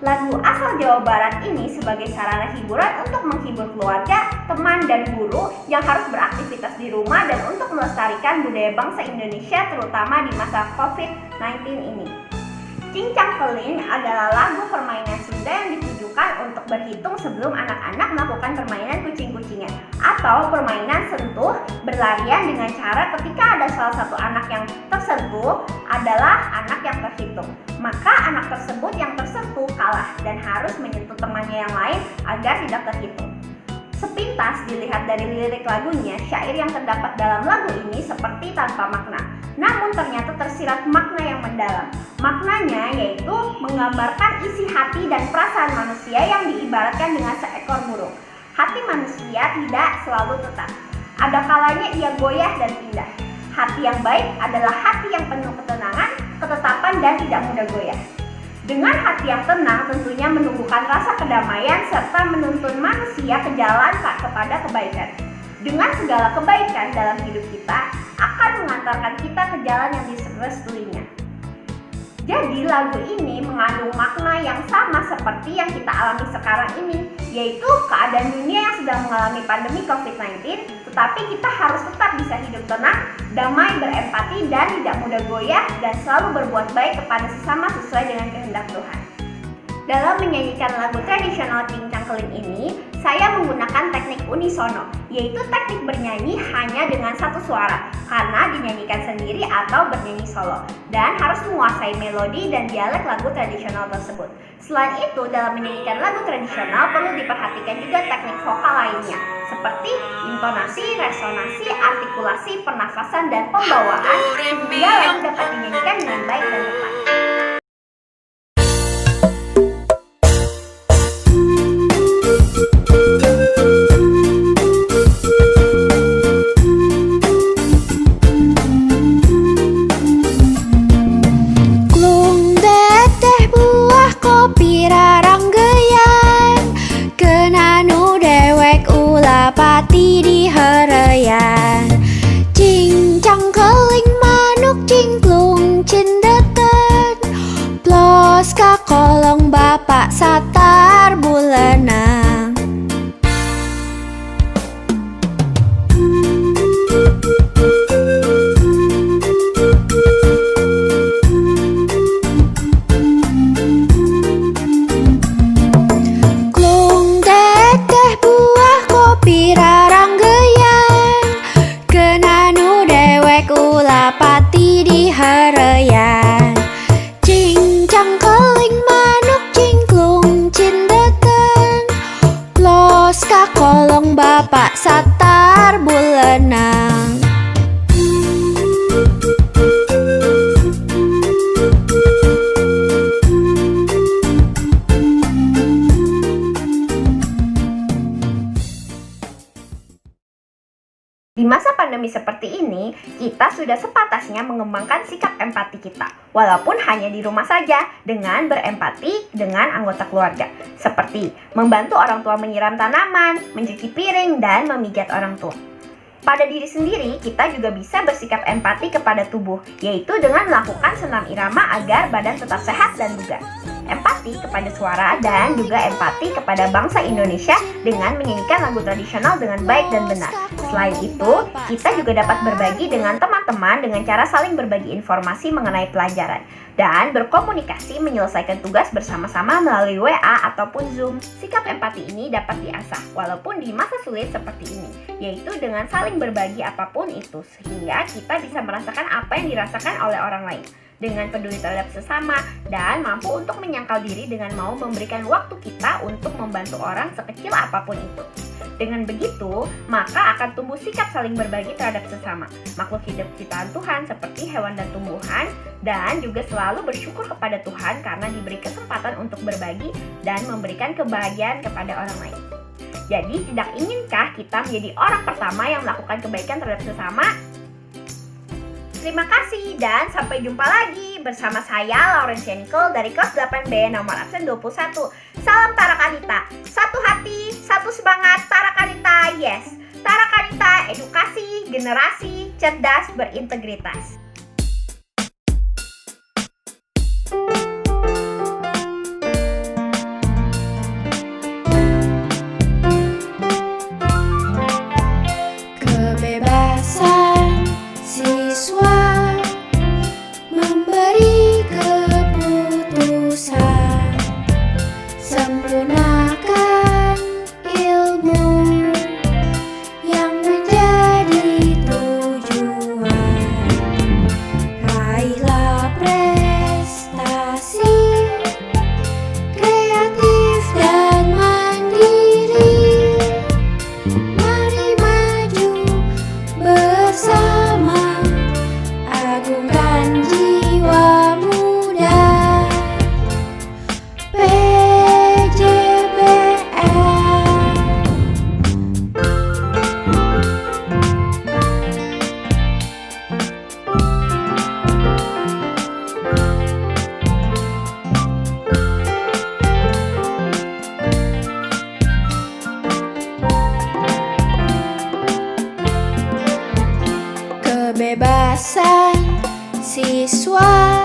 A: Lagu asal Jawa Barat ini sebagai sarana hiburan untuk menghibur keluarga, teman, dan guru yang harus beraktivitas di rumah dan untuk melestarikan budaya bangsa Indonesia terutama di masa COVID-19 ini. Cincang Keling adalah lagu permainan Sunda yang ditujukan untuk berhitung sebelum anak-anak melakukan permainan kucing-kucingan atau permainan sentuh berlarian dengan cara ketika ada salah satu anak yang tersentuh adalah anak yang terhitung. Maka anak tersebut yang tersentuh kalah dan harus menyentuh temannya yang lain agar tidak terhitung. Sepintas dilihat dari lirik lagunya, syair yang terdapat dalam lagu ini seperti tanpa makna. Namun ternyata tersirat makna yang mendalam. Maknanya yaitu menggambarkan isi hati dan perasaan manusia yang diibaratkan dengan seekor burung. Hati manusia tidak selalu tetap. Ada kalanya ia goyah dan pindah. Hati yang baik adalah hati yang penuh ketenangan, ketetapan dan tidak mudah goyah. Dengan hati yang tenang tentunya menumbuhkan rasa kedamaian serta menuntun manusia ke jalan kepada kebaikan. Dengan segala kebaikan dalam hidup kita akan mengantarkan kita ke jalan yang direstuinya. Jadi lagu ini mengandung makna yang sama seperti yang kita alami sekarang ini, yaitu keadaan dunia yang sedang mengalami pandemi COVID-19, tetapi kita harus tetap bisa hidup tenang, damai, berempati, dan tidak mudah goyah, dan selalu berbuat baik kepada sesama sesuai dengan kehendak Tuhan. Dalam menyanyikan lagu tradisional Cincang Keling ini, saya menggunakan teknik unisono, yaitu teknik bernyanyi hanya dengan satu suara, karena dinyanyikan sendiri atau bernyanyi solo, dan harus menguasai melodi dan dialek lagu tradisional tersebut. Selain itu, dalam menyanyikan lagu tradisional perlu diperhatikan juga teknik vokal lainnya, seperti intonasi, resonansi, artikulasi, pernafasan, dan pembawaan, sehingga lagu dapat dinyanyikan dengan baik dan tepat.
C: Pati di harayan cincang keling manuk cingklung cindetan plos ka kolong bapak satar bulanang. Klung teteh buah kopi pati di harayan cincang keling manuk cingklung cindetan plos ka kolong bapak satar bulanang.
A: Di masa pandemi seperti ini, kita sudah sepantasnya mengembangkan sikap empati kita, walaupun hanya di rumah saja, dengan berempati dengan anggota keluarga, seperti membantu orang tua menyiram tanaman, mencuci piring, dan memijat orang tua. Pada diri sendiri, kita juga bisa bersikap empati kepada tubuh, yaitu dengan melakukan senam irama agar badan tetap sehat dan bugar. Empati kepada suara dan juga empati kepada bangsa Indonesia dengan menyanyikan lagu tradisional dengan baik dan benar. Selain itu, kita juga dapat berbagi dengan teman-teman dengan cara saling berbagi informasi mengenai pelajaran dan berkomunikasi menyelesaikan tugas bersama-sama melalui WA ataupun Zoom. Sikap empati ini dapat diasah walaupun di masa sulit seperti ini, yaitu dengan saling berbagi apapun itu, sehingga kita bisa merasakan apa yang dirasakan oleh orang lain dengan peduli terhadap sesama dan mampu untuk menyangkal diri dengan mau memberikan waktu kita untuk membantu orang sekecil apapun itu. Dengan begitu, maka akan tumbuh sikap saling berbagi terhadap sesama, makhluk hidup ciptaan Tuhan seperti hewan dan tumbuhan, dan juga selalu bersyukur kepada Tuhan karena diberi kesempatan untuk berbagi dan memberikan kebahagiaan kepada orang lain. Jadi, tidak inginkah kita menjadi orang pertama yang melakukan kebaikan terhadap sesama? Terima kasih dan sampai jumpa lagi bersama saya Laurencia Nicole dari kelas 8B nomor absen 21. Salam Tarakanita, satu hati, satu semangat, Tarakanita, yes. Tarakanita, edukasi, generasi, cerdas, berintegritas.
C: Kebebasan siswa memberi keputusan, sempurnakan ilmu yang menjadi tujuan, raihlah prestasi kreatif dan mandiri, mari maju bersama, agungkan jiwa muda. Kebebasan siswa